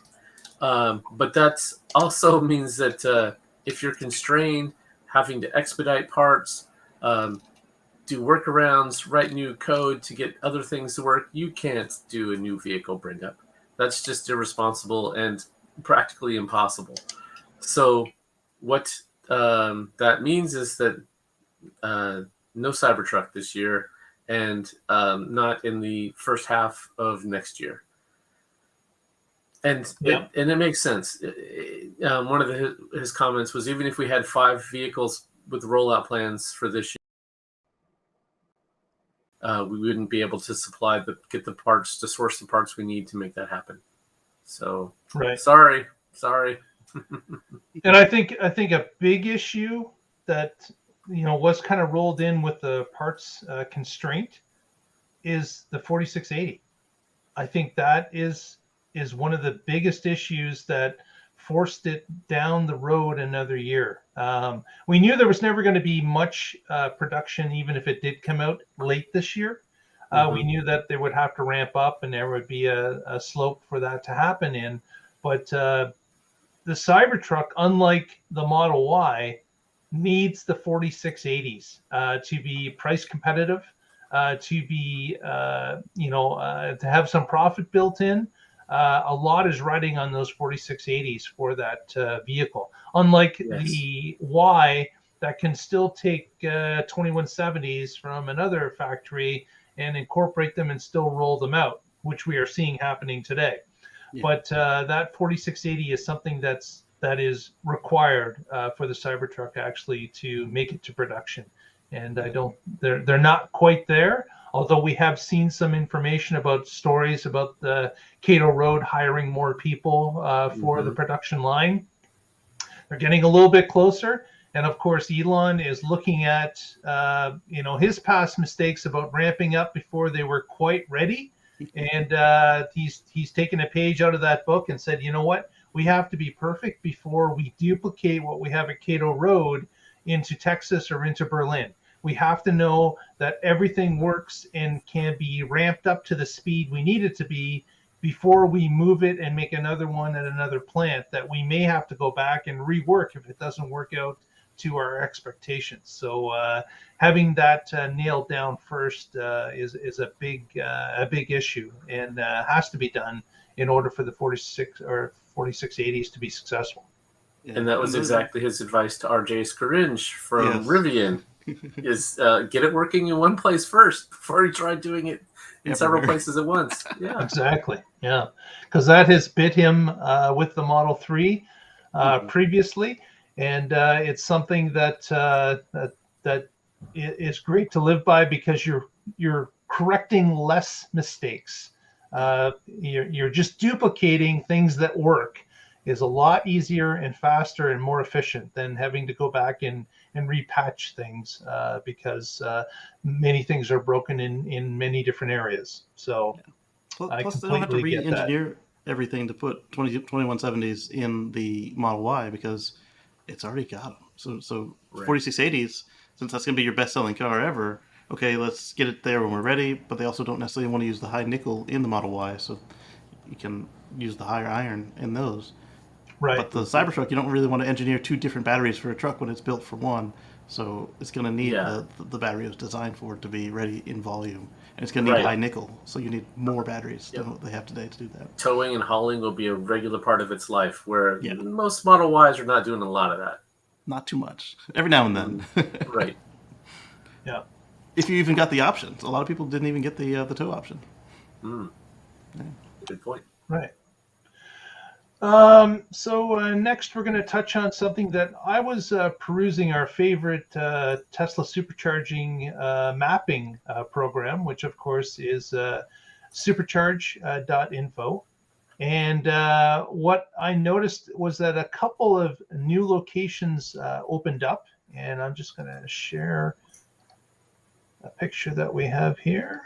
But that also means that if you're constrained, having to expedite parts, do workarounds, write new code to get other things to work, you can't do a new vehicle bring up. That's just irresponsible and practically impossible. So what that means is that no Cybertruck this year, and not in the first half of next year. And it makes sense. One of his comments was, even if we had 5 vehicles with rollout plans for this year, we wouldn't be able to get the parts, to source the parts we need to make that happen. So, sorry. And I think a big issue that was kind of rolled in with the parts constraint is the 4680. I think that is is one of the biggest issues that forced it down the road another year. We knew there was never going to be much production, even if it did come out late this year. We knew that they would have to ramp up and there would be a slope for that to happen in. But the CyberTruck, unlike the Model Y, needs the 4680s to be price competitive, to be, to have some profit built in. A lot is riding on those 4680s for that vehicle. Unlike the Y, that can still take 2170s from another factory and incorporate them and still roll them out, which we are seeing happening today. Yeah. But that 4680 is something that is required for the CyberTruck actually to make it to production. And they're not quite there. Although we have seen some information about stories about the Cato Road hiring more people for the production line. They're getting a little bit closer. And of course, Elon is looking at, his past mistakes about ramping up before they were quite ready. And he's taken a page out of that book and said, you know what, we have to be perfect before we duplicate what we have at Cato Road into Texas or into Berlin. We have to know that everything works and can be ramped up to the speed we need it to be before we move it and make another one at another plant that we may have to go back and rework if it doesn't work out to our expectations. So having that nailed down first is a big issue and has to be done in order for the 4680s to be successul. And that was exactly his advice to RJ Scaringe from Rivian. Is get it working in one place first before you try doing it in several places at once. Yeah, exactly. Yeah, because that has bit him with the Model 3 previously, and it's something that is great to live by because you're correcting less mistakes. You're just duplicating things that work is a lot easier and faster and more efficient than having to go back and repatch things because many things are broken in many different areas. So plus they don't have to re-engineer everything to put 2170s in the Model Y because it's already got them. So 4680s, since that's going to be your best-selling car ever, okay, let's get it there when we're ready, but they also don't necessarily want to use the high nickel in the Model Y, so you can use the higher iron in those. Right. But the CyberTruck, you don't really want to engineer two different batteries for a truck when it's built for one. So it's going to need the battery it was designed for to be ready in volume. And it's going to need high nickel. So you need more batteries than what they have today to do that. Towing and hauling will be a regular part of its life, where most Model Ys are not doing a lot of that. Not too much. Every now and then. Right. Yeah. If you even got the options. A lot of people didn't even get the tow option. Yeah. Good point. Right. So next we're going to touch on something that I was perusing our favorite Tesla supercharging mapping program, which of course is supercharge.info. And what I noticed was that a couple of new locations opened up, and I'm just going to share a picture that we have here.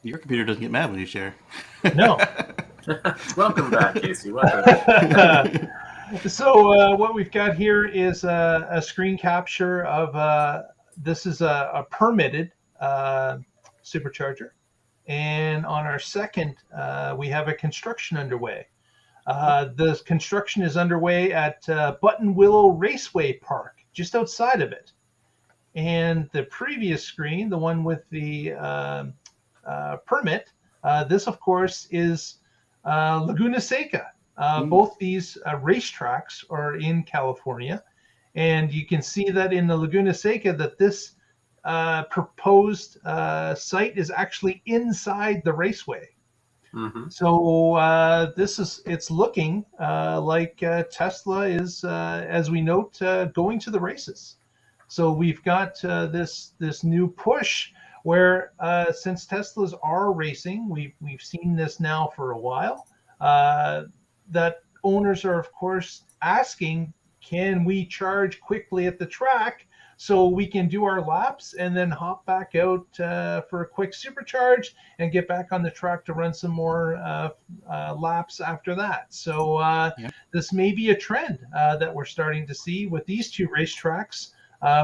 Your computer doesn't get mad when you share. No. Welcome back, Kacey. Welcome. So what we've got here is a screen capture of this is a permitted supercharger. And on our second, we have a construction underway. The construction is underway at Button Willow Raceway Park, just outside of it. And the previous screen, the one with the permit, this of course is Laguna Seca. Both these racetracks are in California, and you can see that in the Laguna Seca that this proposed site is actually inside the raceway. So it's looking like Tesla is, as we note, going to the races. So we've got this new push where since Teslas are racing, we've seen this now for a while, that owners are, of course, asking, can we charge quickly at the track so we can do our laps and then hop back out for a quick supercharge and get back on the track to run some more laps after that. So this may be a trend that we're starting to see with these two racetracks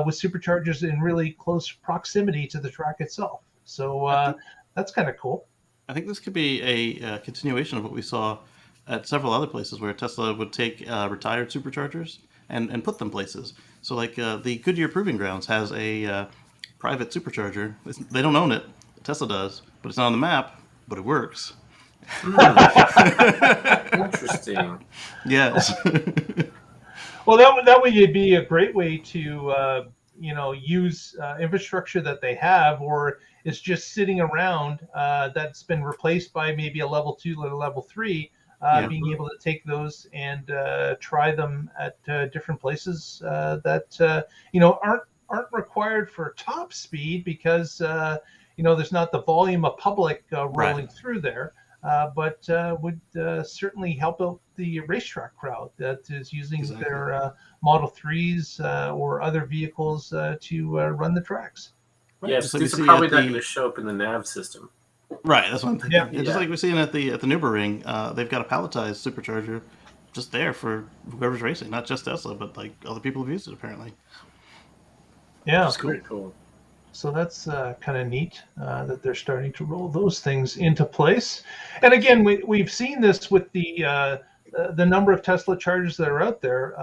with superchargers in really close proximity to the track itself. So that's kind of cool. I think this could be a continuation of what we saw at several other places where Tesla would take retired superchargers and put them places. So like the Goodyear Proving Grounds has a private supercharger. They don't own it. Tesla does, but it's not on the map, but it works. Interesting. Yes. Well, that would be a great way to use infrastructure that they have, or is just sitting around that's been replaced by maybe a level 2 or level 3. Being able to take those and try them at different places that aren't required for top speed because there's not the volume of public rolling through there, but would certainly help out the racetrack crowd that is using their Model 3s or other vehicles to run the tracks. Right. Yes, these are probably not going to show up in the nav system. Right, that's what I'm thinking. Yeah. Just like we're seeing at the Nürburgring, they've got a palletized supercharger just there for whoever's racing, not just Tesla, but like other people have used it apparently. Yeah, that's cool. Very cool. So that's kind of neat that they're starting to roll those things into place. And again, we've seen this with the number of Tesla chargers that are out there.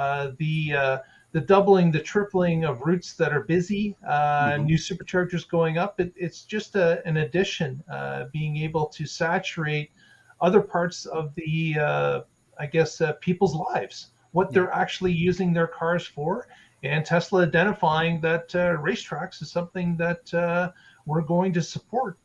The doubling, the tripling of routes that are busy, new superchargers going up. It's just an addition, being able to saturate other parts of the, people's lives, what they're actually using their cars for. And Tesla identifying that racetracks is something that we're going to support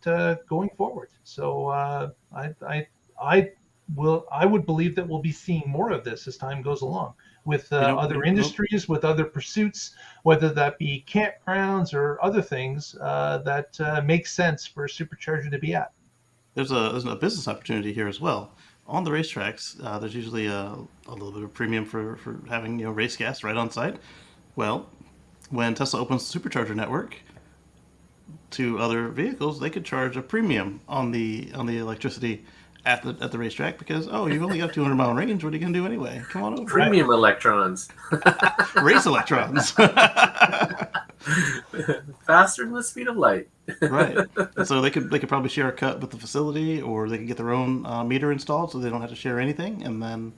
going forward. So I would believe that we'll be seeing more of this as time goes along with other industries, with other pursuits, whether that be campgrounds or other things that make sense for a supercharger to be at. There's a business opportunity here as well. On the racetracks, there's usually a little bit of premium for having race gas right on site. Well, when Tesla opens the supercharger network to other vehicles, they could charge a premium on the electricity at the racetrack because you've only got 200-mile range. What are you going to do anyway? Come on over. Premium electrons. Race electrons. Faster than the speed of light. Right. And so they could probably share a cut with the facility, or they could get their own meter installed so they don't have to share anything. And then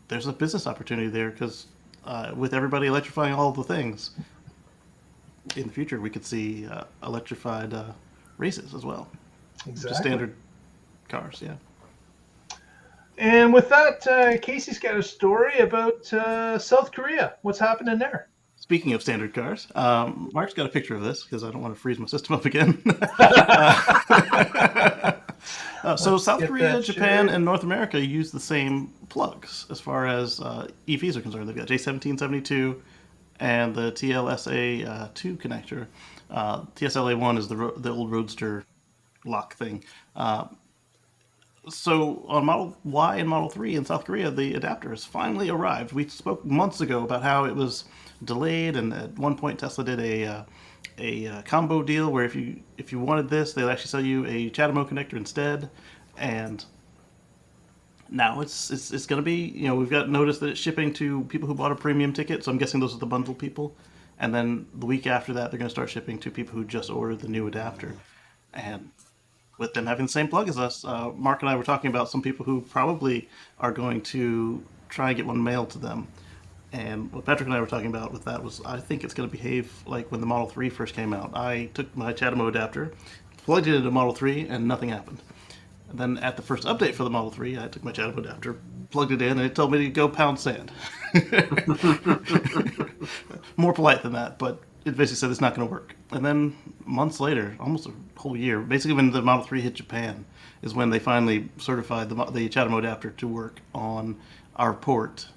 there's a business opportunity there because with everybody electrifying all the things, in the future we could see electrified races as well. Exactly. Just standard cars, yeah. And with that, Kacey's got a story about South Korea. What's happening there? Speaking of standard cars, Mark's got a picture of this because I don't want to freeze my system up again. So South Korea, Japan, and North America use the same plugs as far as EVs are concerned. They've got J1772 and the TLSA2 connector. TSLA1 is the old Roadster lock thing. So on Model Y and Model 3 in South Korea, the adapter has finally arrived. We spoke months ago about how it was delayed, and at one point Tesla did a combo deal where if you wanted this, they'd actually sell you a CHAdeMO connector instead. And now it's going to be, we've got notice that it's shipping to people who bought a premium ticket, so I'm guessing those are the bundle people. And then the week after that, they're going to start shipping to people who just ordered the new adapter. And with them having the same plug as us, Mark and I were talking about some people who probably are going to try and get one mailed to them. And what Patrick and I were talking about with that was, I think it's going to behave like when the Model 3 first came out. I took my CHAdeMO adapter, plugged it into Model 3, and nothing happened. And then at the first update for the Model 3, I took my CHAdeMO adapter, plugged it in, and it told me to go pound sand. More polite than that, but it basically said it's not going to work. And then months later, almost a whole year, basically when the Model 3 hit Japan, is when they finally certified the CHAdeMO adapter to work on our port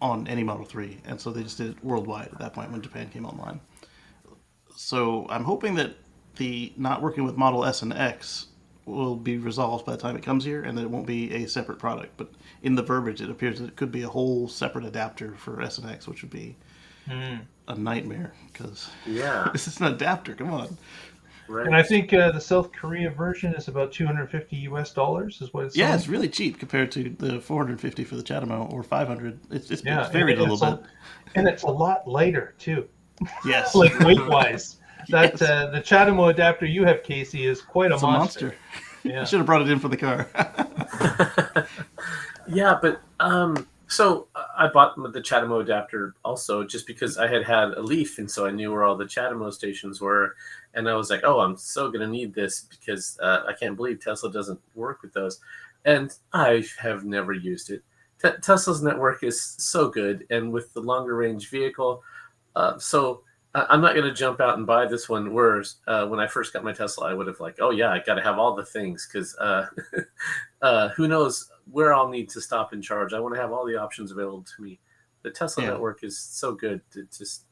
on any Model 3. And so they just did it worldwide at that point when Japan came online. So I'm hoping that the not working with Model S and X will be resolved by the time it comes here, and that it won't be a separate product. But in the verbiage, it appears that it could be a whole separate adapter for S and X, which would be a nightmare because Yeah. this is an adapter. Come on. Right. And I think the South Korea version is about $250 is what it's selling. It's really cheap compared to the $450 for the Chatamo or $500. It's Yeah, varied a little bit. And it's a lot lighter too. Yes. Like weight-wise. That Yes. the Chatamo adapter you have, Kacey, is quite It's a a monster. monster. Yeah. I should have brought it in for the car. Yeah, but so I bought the Chatamo adapter also just because I had a Leaf, and so I knew where all the Chatamo stations were, and I was like, oh, I'm so gonna need this because I can't believe Tesla doesn't work with those, and I have never used it. Tesla's network is so good, and with the longer range vehicle, so I'm not going to jump out and buy this one. Whereas when I first got my Tesla, I would have like, oh yeah, I got to have all the things because who knows where I'll need to stop and charge. I want to have all the options available to me. The Tesla network is so good to just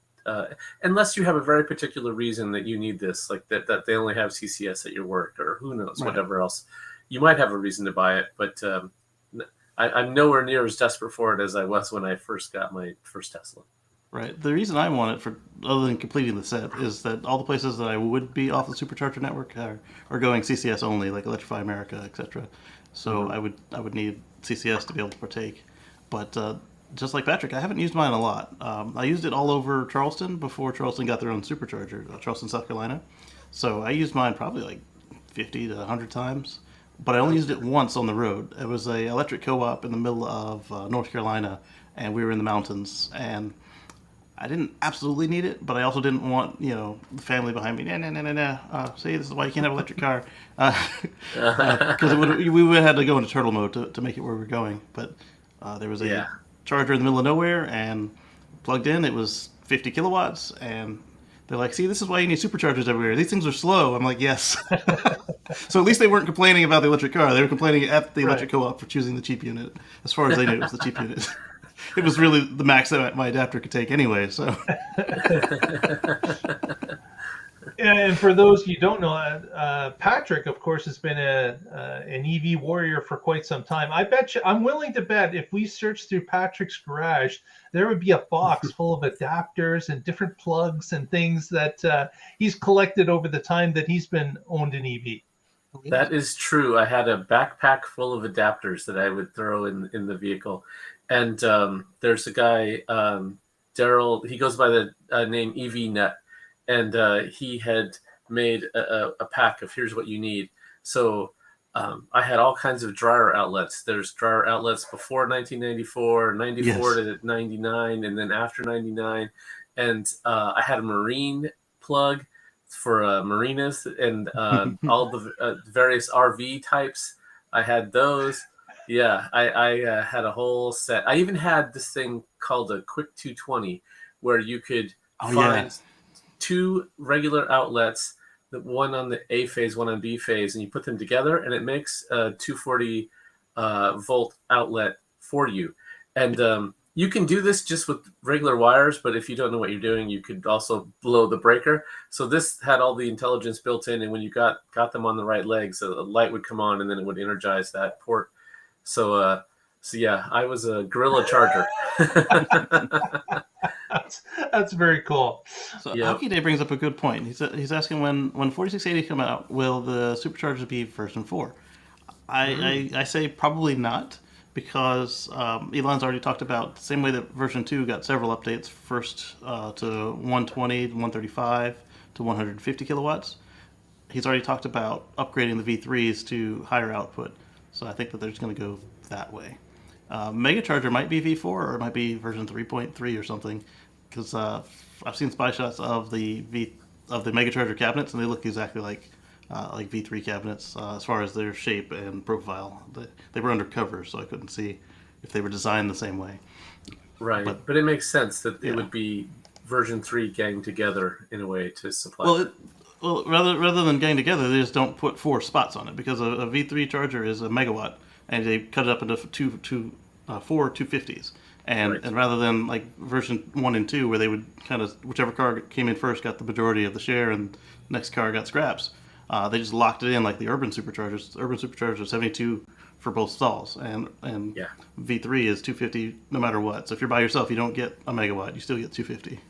unless you have a very particular reason that you need this, like that they only have CCS at your work or who knows, whatever else. You might have a reason to buy it, but I'm nowhere near as desperate for it as I was when I first got my first Tesla. Right. The reason I want it, for other than completing the set, is that all the places that I would be off the supercharger network are going CCS only, like Electrify America, etc. So I would need CCS to be able to partake. But just like Patrick, I haven't used mine a lot. I used it all over Charleston before Charleston got their own supercharger, Charleston, South Carolina. So I used mine probably like 50 to 100 times. But I only used it once on the road. It was a electric co-op in the middle of North Carolina, and we were in the mountains, and I didn't absolutely need it, but I also didn't want, the family behind me. No. See, this is why you can't have an electric car. Because we would have had to go into turtle mode to make it where we were going. But there was a charger in the middle of nowhere, and plugged in. It was 50 kilowatts, and they're like, see, this is why you need superchargers everywhere. These things are slow. I'm like, yes. So at least they weren't complaining about the electric car. They were complaining at the electric co-op for choosing the cheap unit. As far as they knew, it was the cheap unit. It was really the max that my adapter could take anyway. So, and for those you don't know, Patrick, of course, has been an EV warrior for quite some time. I'm willing to bet if we search through Patrick's garage, there would be a box full of adapters and different plugs and things that he's collected over the time that he's been owned an EV. That is true. I had a backpack full of adapters that I would throw in the vehicle. And there's a guy, Daryl, he goes by the name EVNet, and he had made a pack of here's what you need. So I had all kinds of dryer outlets. There's dryer outlets before 1994, 94 to 99, and then after 99. And I had a marine plug for marinas and all the various RV types. I had those. Yeah, I had a whole set. I even had this thing called a Quick 220 where you could find two regular outlets, one on the A phase, one on B phase, and you put them together, and it makes a 240 volt outlet for you. And you can do this just with regular wires, but if you don't know what you're doing, you could also blow the breaker. So this had all the intelligence built in, and when you got them on the right legs, a light would come on, and then it would energize that port. So yeah, I was a guerrilla charger. That's very cool. So Hockey Day brings up a good point. He's asking when 4680 come out, will the superchargers be version 4? I say probably not, because Elon's already talked about the same way that version 2 got several updates, first to 120, 135, to 150 kilowatts. He's already talked about upgrading the V3s to higher output. So I think that they're just going to go that way. Megacharger might be V4 or it might be version 3.3 or something, because I've seen spy shots of the Megacharger cabinets, and they look exactly like V3 cabinets as far as their shape and profile. They were undercover, so I couldn't see if they were designed the same way. Right, but it makes sense that it would be version 3 gang together in a way to supply. Well, rather than gang together, they just don't put 4 spots on it, because a V3 charger is a megawatt, and they cut it up into 4 250s. And rather than like version 1 and 2, where they would kind of, whichever car came in first got the majority of the share, and the next car got scraps, they just locked it in like the urban superchargers. The urban superchargers are 72 for both stalls, and Yeah. V3 is 250 no matter what. So if you're by yourself, you don't get a megawatt, you still get 250.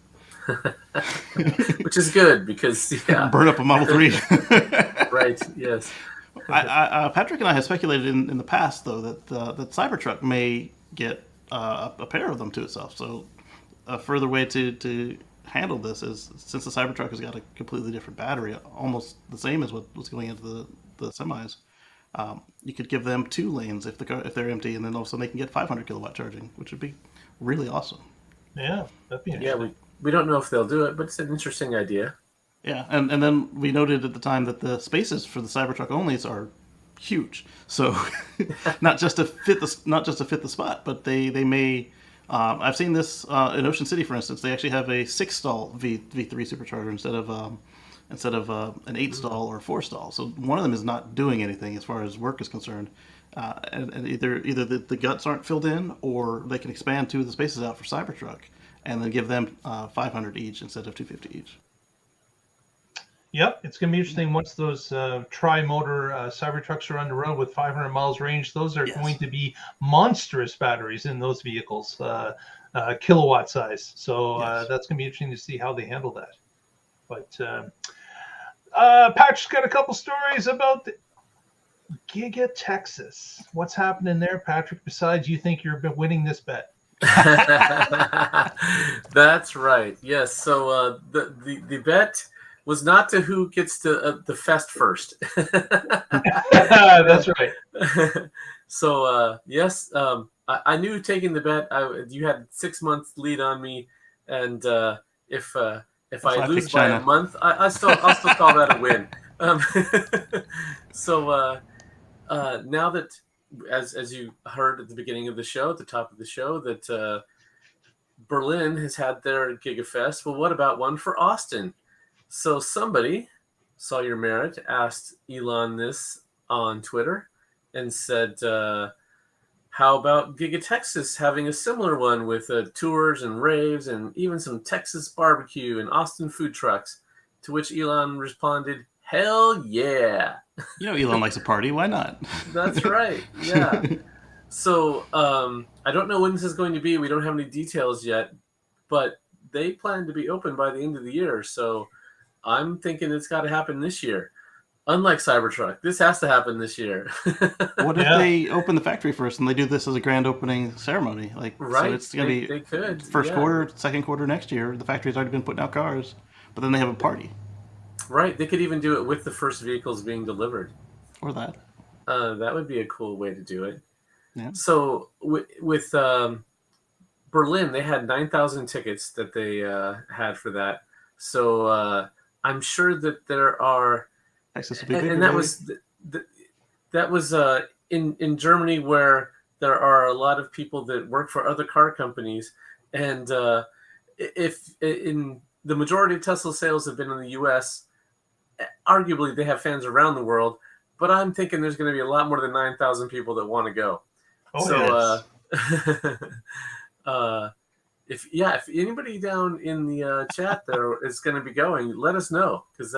Which is good because Burn up a Model 3. Right. Yes. Patrick and I have speculated in the past, though, that CyberTruck may get a pair of them to itself. So a further way to handle this is, since the Cybertruck has got a completely different battery, almost the same as what's going into the semis, you could give them 2 lanes if they're empty, and then also they can get 500 kilowatt charging, which would be really awesome. Yeah, that'd be interesting. Yeah, we don't know if they'll do it, but it's an interesting idea. Yeah, and then we noted at the time that the spaces for the Cybertruck onlys are huge. So not just to fit the spot, but they may. I've seen this in Ocean City, for instance. They actually have a 6-stall V3 supercharger instead of an 8-stall or 4-stall. So one of them is not doing anything as far as work is concerned, and either the guts aren't filled in, or they can expand 2 of the spaces out for Cybertruck, and then give them 500 each instead of 250 each. Yep, it's going to be interesting once those tri-motor Cybertrucks are on the road with 500 miles range. Those are going to be monstrous batteries in those vehicles, kilowatt size. So that's going to be interesting to see how they handle that. But Patrick's got a couple stories about the Giga Texas. What's happening there, Patrick, besides you think you're winning this bet? That's right. Yes. So the bet was not to who gets to the fest first. That's right. So yes, I knew taking the bet. You had 6 months lead on me, and if I lose by a month, I'll still call that a win. So now that, as you heard at the beginning of the show, at the top of the show, that Berlin has had their GigaFest. Well, what about one for Austin? So somebody saw your merit, asked Elon this on Twitter, and said, how about Giga Texas having a similar one with tours and raves and even some Texas barbecue and Austin food trucks? To which Elon responded, hell yeah. Elon likes a party. Why not? That's right. Yeah. So I don't know when this is going to be. We don't have any details yet, but they plan to be open by the end of the year. So I'm thinking it's got to happen this year. Unlike Cybertruck, this has to happen this year. What if they open the factory first and they do this as a grand opening ceremony? Right. So it's going to they could. first quarter, second quarter next year. The factory's already been putting out cars, but then they have a party. Right. They could even do it with the first vehicles being delivered. Or that. That would be a cool way to do it. Yeah. So with Berlin, they had 9,000 tickets that they had for that. So I'm sure that there are, Texas will be bigger, and that was in Germany, where there are a lot of people that work for other car companies, and if in the majority of Tesla sales have been in the U.S., arguably they have fans around the world. But I'm thinking there's going to be a lot more than 9,000 people that want to go. If anybody down in the chat there is going to be going, let us know, because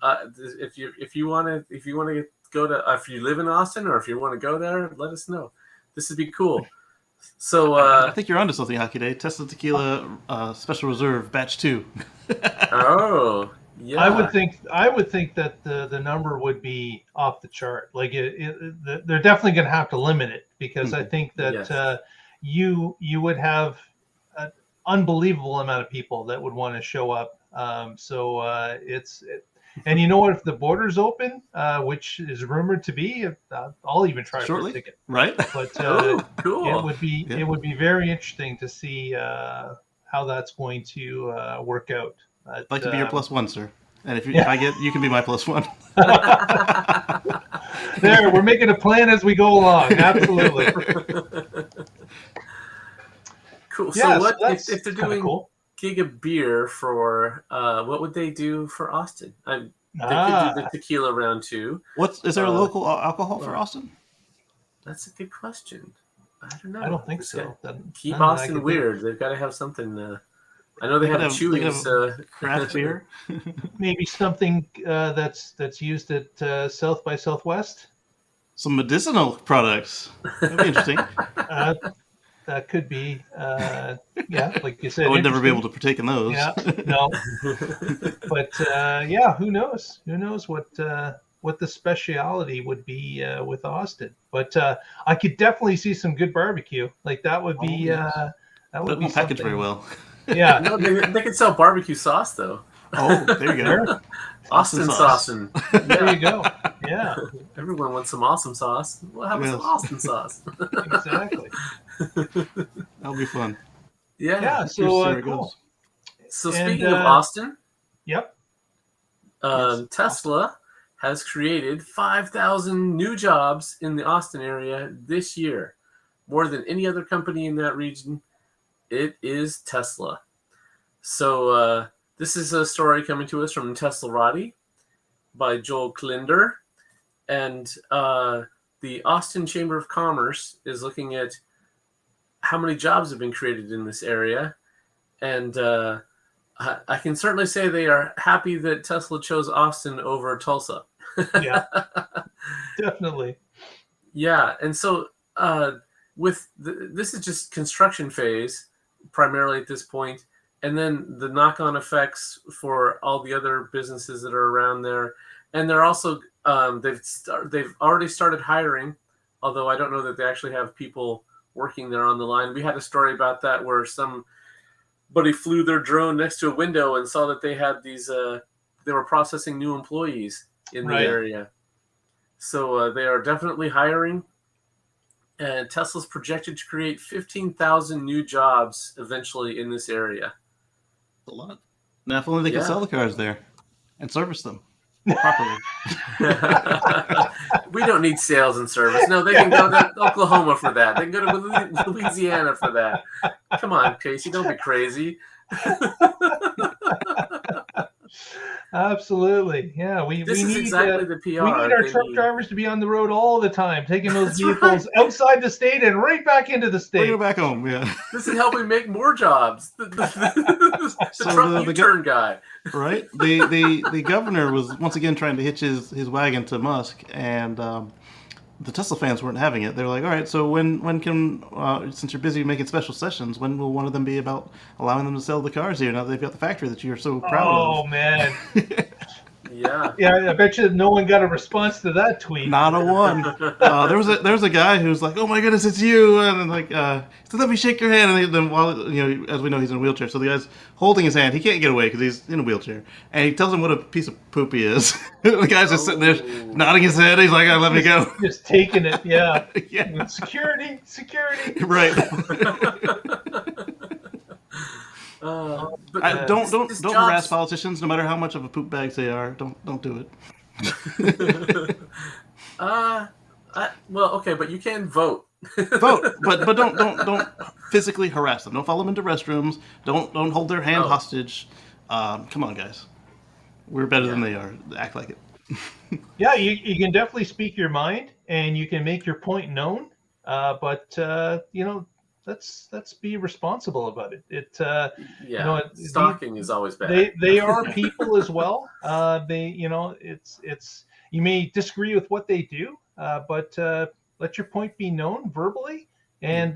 if you want to go to, if you live in Austin or if you want to go there, let us know. This would be cool. So I think you're onto something, Hockey Day. Tesla Tequila Special Reserve Batch 2. Oh. Yeah. I would think that the number would be off the chart. Like they're definitely going to have to limit it, because I think that you would have an unbelievable amount of people that would want to show up. And you know what? If the borders open, which is rumored to be, I'll even try for a ticket. Right? But cool. it would be very interesting to see how that's going to work out. I'd like to be your +1, sir. And if I get, you can be my +1. There, we're making a plan as we go along. Absolutely. Cool. Yeah, so what if they're doing Giga Beer for what would they do for Austin? They could do the tequila round 2. Is there a local alcohol for Austin? That's a good question. I don't know. I don't think so. Keep Austin weird. They've got to have something. I know they have Chewy's craft beer. Maybe something that's used at South by Southwest. Some medicinal products. That'd be interesting. That could be, yeah, like you said. I would never be interesting. able to partake in those. Yeah, no. But yeah, who knows? Who knows what the speciality would be with Austin? But I could definitely see some good barbecue. Like that would be yes. that But would it be won't package something. very well. Yeah. No, they could sell barbecue sauce though. Oh, there you go. Austin sauce. There you go. Yeah. Everyone wants some awesome sauce. We'll have some Austin sauce. Exactly. That'll be fun. Yeah. So So cool. goes. So speaking of Austin, Yep. Tesla has created 5,000 new jobs in the Austin area this year, more than any other company in that region. It is Tesla. So this is a story coming to us from Teslarati by Joel Klinder. And the Austin Chamber of Commerce is looking at how many jobs have been created in this area. And I can certainly say they are happy that Tesla chose Austin over Tulsa. Yeah, definitely. Yeah. And so this is just construction phase primarily at this point. And then the knock-on effects for all the other businesses that are around there. And they're also, they've already started hiring, although I don't know that they actually have people working there on the line. We had a story about that where somebody flew their drone next to a window and saw that they had these, they were processing new employees in the area. So they are definitely hiring. And Tesla's projected to create 15,000 new jobs eventually in this area. A lot. Now, if only they could sell the cars there and service them properly. We don't need sales and service. No, they can go to Oklahoma for that. They can go to Louisiana for that. Come on, Kacey, don't be crazy. Absolutely. Yeah, we need exactly the PR. We need our truck drivers to be on the road all the time, taking those vehicles outside the state and right back into the state. Bring it back home, yeah. This is helping make more jobs. The truck U-turn guy. Right? The governor was once again trying to hitch his wagon to Musk, and the Tesla fans weren't having it. They were like, all right, so when can, since you're busy making special sessions, when will one of them be about allowing them to sell the cars here now that they've got the factory that you're so proud of? Oh, man. Yeah. Yeah, I bet you no one got a response to that tweet. Not a one. There was a guy who was like, "Oh my goodness, it's you!" And like, he said, "Let me shake your hand." And then, while as we know, he's in a wheelchair, so the guy's holding his hand. He can't get away because he's in a wheelchair, and he tells him what a piece of poop he is. The guy's just sitting there nodding his head. He's like, "Oh, let me go." Just taking it, yeah. Yeah. Security. Right. Don't harass politicians, no matter how much of a poop bags they are. Don't do it. Well, okay, but you can vote. Vote, but don't physically harass them. Don't follow them into restrooms. Don't hold their hand hostage. Come on, guys. We're better than they are. Act like it. Yeah, you can definitely speak your mind and you can make your point known. But let's be responsible about it. Stalking is always bad. They are people as well. It's you may disagree with what they do, but let your point be known verbally and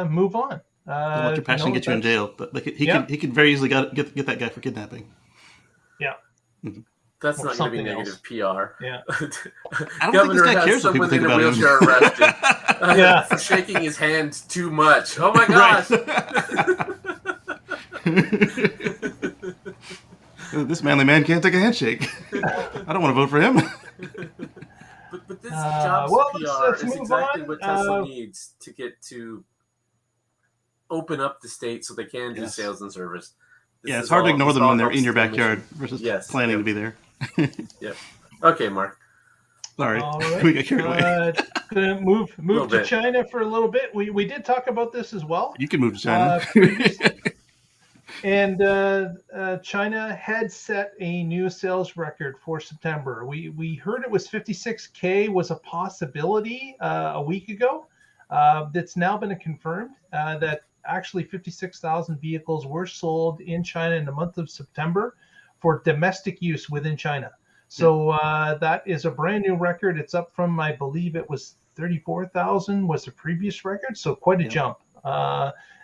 move on. Don't let your passion get you in jail. But he could very easily get that guy for kidnapping. Yeah. Mm-hmm. That's not going to be negative PR. Yeah. I don't think this guy cares what people think about him. Arrested for shaking his hand too much. Oh my gosh! This manly man can't take a handshake. I don't want to vote for him. But this jobs PR is exactly what Tesla needs to get to open up the state so they can do sales and service. It's hard to ignore them when they're in your backyard versus planning to be there. Yep. Okay, Mark. Sorry, right. We got carried away. Gonna move to China for a little bit. We did talk about this as well. You can move to China. And China had set a new sales record for September. We heard it was 56K was a possibility a week ago. That's now been confirmed that actually 56,000 vehicles were sold in China in the month of September for domestic use within China. So that is a brand new record. It's up from, I believe it was 34,000 was the previous record. So quite a jump.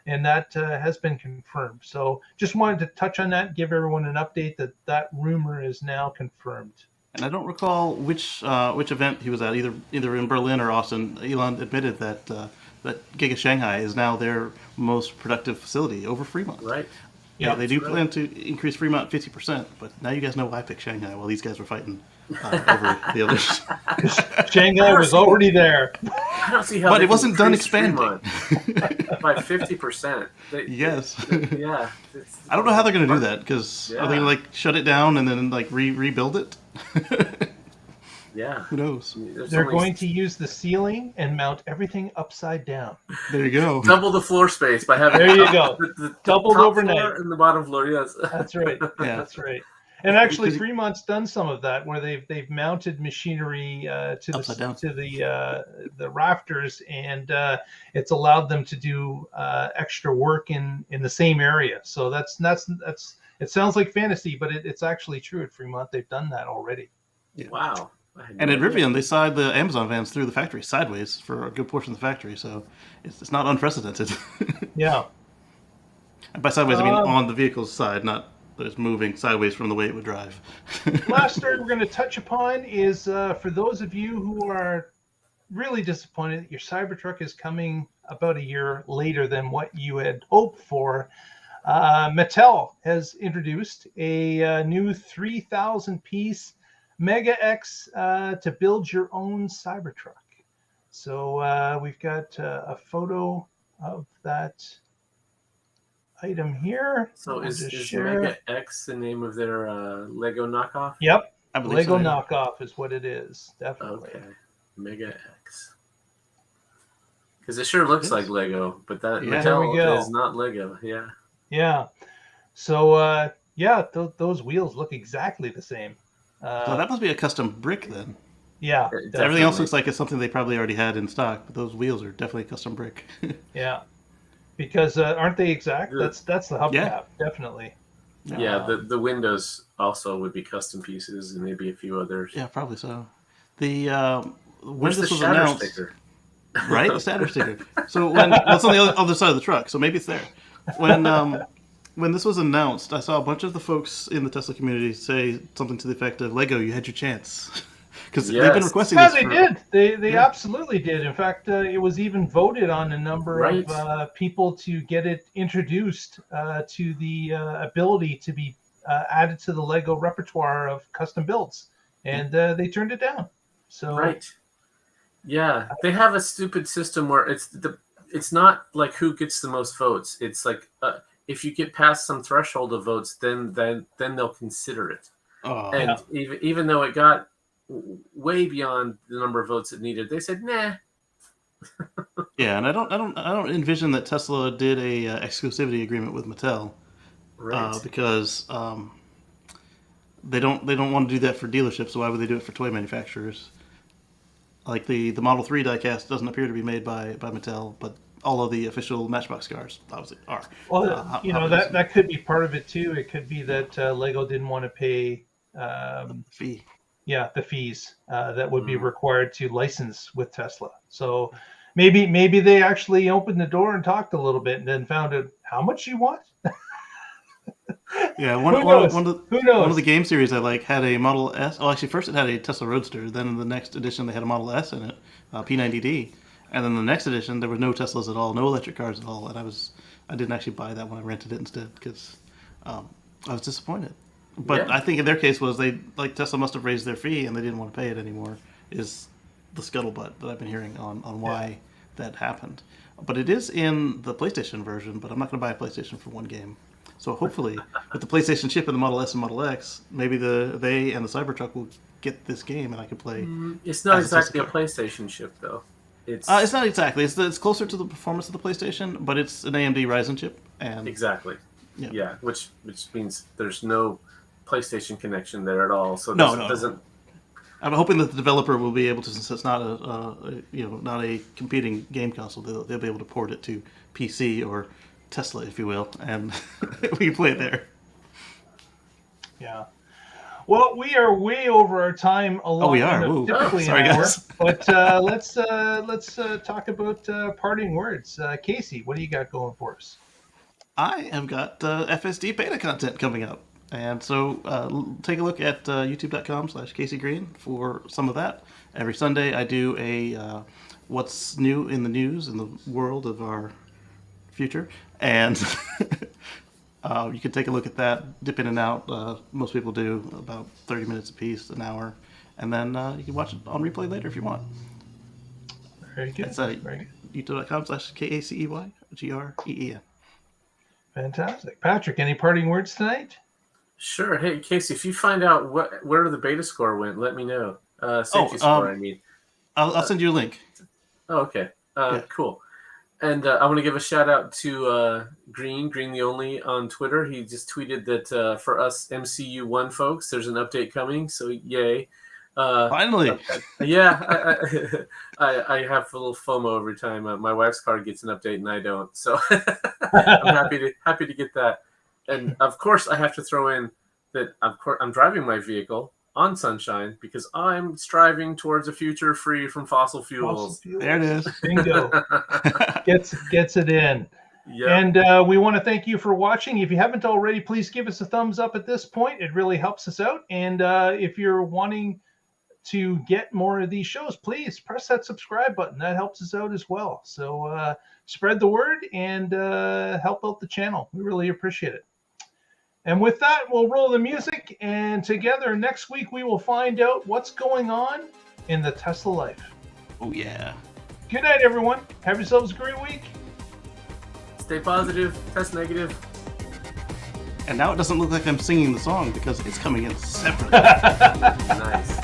And that has been confirmed. So just wanted to touch on that, give everyone an update that rumor is now confirmed. And I don't recall which event he was at, either in Berlin or Austin. Elon admitted that that Giga Shanghai is now their most productive facility over Fremont. Right. Yeah, they do plan to increase Fremont 50%, but now you guys know why I picked Shanghai while these guys were fighting over the others. Shanghai was already there. I don't see how. But it wasn't done expanding by 50%. Yes. Yeah. I don't know how they're going to do that, because are they going to shut it down and then rebuild it? Yeah. Who knows? They're going to use the ceiling and mount everything upside down. There you go. Double the floor space by having. There you go. The Doubled top overnight. Floor and the bottom floor. Yes. That's right. Yeah. That's right. And actually, Fremont's done some of that, where they've mounted machinery to the rafters, and it's allowed them to do extra work in the same area. So that's it sounds like fantasy, but it's actually true at Fremont. They've done that already. Yeah. Wow. And at Rivian, they side the Amazon vans through the factory sideways for a good portion of the factory, so it's not unprecedented. Yeah. And by sideways, I mean on the vehicle's side, not that it's moving sideways from the way it would drive. Last story we're going to touch upon is for those of you who are really disappointed that your CyberTruck is coming about a year later than what you had hoped for. Mattel has introduced a new 3,000-piece Mega X to build your own Cybertruck. So we've got a photo of that item here. So is Mega X the name of their Lego knockoff? Yep. I believe Lego so, yeah. knockoff is what it is. Definitely. Okay. Mega X. Because it sure looks like Lego, but that Mattel is not Lego. Yeah. Yeah. So those wheels look exactly the same. So that must be a custom brick then. Yeah. Everything else looks like it's something they probably already had in stock, but those wheels are definitely a custom brick. Yeah. Because aren't they exact? That's the hubcap, definitely. Yeah, the windows also would be custom pieces, and maybe a few others. Yeah, probably so. The when Where's this the was shatter announced, sticker? right? The shatter sticker. So it's on the other side of the truck, so maybe it's there. When this was announced, I saw a bunch of the folks in the Tesla community say something to the effect of, "Lego, you had your chance," because they've been requesting this. Yeah, they did. They absolutely did. In fact, it was even voted on a number of people to get it introduced to the ability to be added to the Lego repertoire of custom builds, and they turned it down. So yeah, they have a stupid system where it's not like who gets the most votes. It's like if you get past some threshold of votes, then they'll consider it. And even though it got way beyond the number of votes it needed, they said nah. Yeah, and I don't envision that Tesla did a exclusivity agreement with Mattel, because they don't want to do that for dealerships. So why would they do it for toy manufacturers? Like the Model 3 diecast doesn't appear to be made by Mattel, but all of the official Matchbox cars obviously are. Well, that could be part of it too. It could be that Lego didn't want to pay fee. Yeah, the fees that would be required to license with Tesla. So maybe they actually opened the door and talked a little bit, and then found out how much you want. Yeah, Who knows? One of the game series I like had a Model S. Oh, actually, first it had a Tesla Roadster. Then in the next edition, they had a Model S in it, P90D. And then the next edition, there were no Teslas at all, no electric cars at all. And I didn't actually buy that one. I rented it instead because I was disappointed. But I think in their case was Tesla must have raised their fee and they didn't want to pay it anymore. Is the scuttlebutt that I've been hearing on why that happened. But it is in the PlayStation version. But I'm not going to buy a PlayStation for one game. So hopefully, with the PlayStation chip in the Model S and Model X, maybe they and the Cybertruck will get this game and I can play. It's not exactly a PlayStation chip though. It's not exactly. It's closer to the performance of the PlayStation, but it's an AMD Ryzen chip. And exactly. Yeah, which means there's no PlayStation connection there at all. So doesn't. I'm hoping that the developer will be able to, since it's not not a competing game console, they'll be able to port it to PC or Tesla, if you will, and we can play it there. Yeah. Well, we are way over our time. We are. Typically sorry, an hour. guys. But let's talk about parting words. Kacey, what do you got going for us? I have got FSDBeta content coming up. And so take a look at youtube.com/CaseyGreen for some of that. Every Sunday I do a what's new in the news in the world of our future. And you can take a look at that, dip in and out. Most people do about 30 minutes a piece, an hour. And then you can watch it on replay later if you want. Very good. It's youtube.com/KACEYGREEN. Fantastic. Patrick, any parting words tonight? Sure. Hey, Kacey, if you find out where the beta score went, let me know. Safety score, I mean. I'll send you a link. Oh, okay. Cool. And I want to give a shout out to Green the Only on Twitter. He just tweeted that for us MCU1 folks, there's an update coming. So yay. Finally. Yeah. I have a little FOMO every time my wife's car gets an update and I don't. So I'm happy to get that. And of course, I have to throw in that I'm driving my vehicle on Sunshine because I'm striving towards a future free from fossil fuels. There it is. Bingo. Gets it in. Yep. And we want to thank you for watching. If you haven't already, please give us a thumbs up at this point. It really helps us out. And if you're wanting to get more of these shows, please press that subscribe button. That helps us out as well. So spread the word and help out the channel. We really appreciate it. And with that, we'll roll the music, and together next week we will find out what's going on in the Tesla life. Oh, yeah. Good night, everyone. Have yourselves a great week. Stay positive, test negative. And now it doesn't look like I'm singing the song because it's coming in separate. Nice.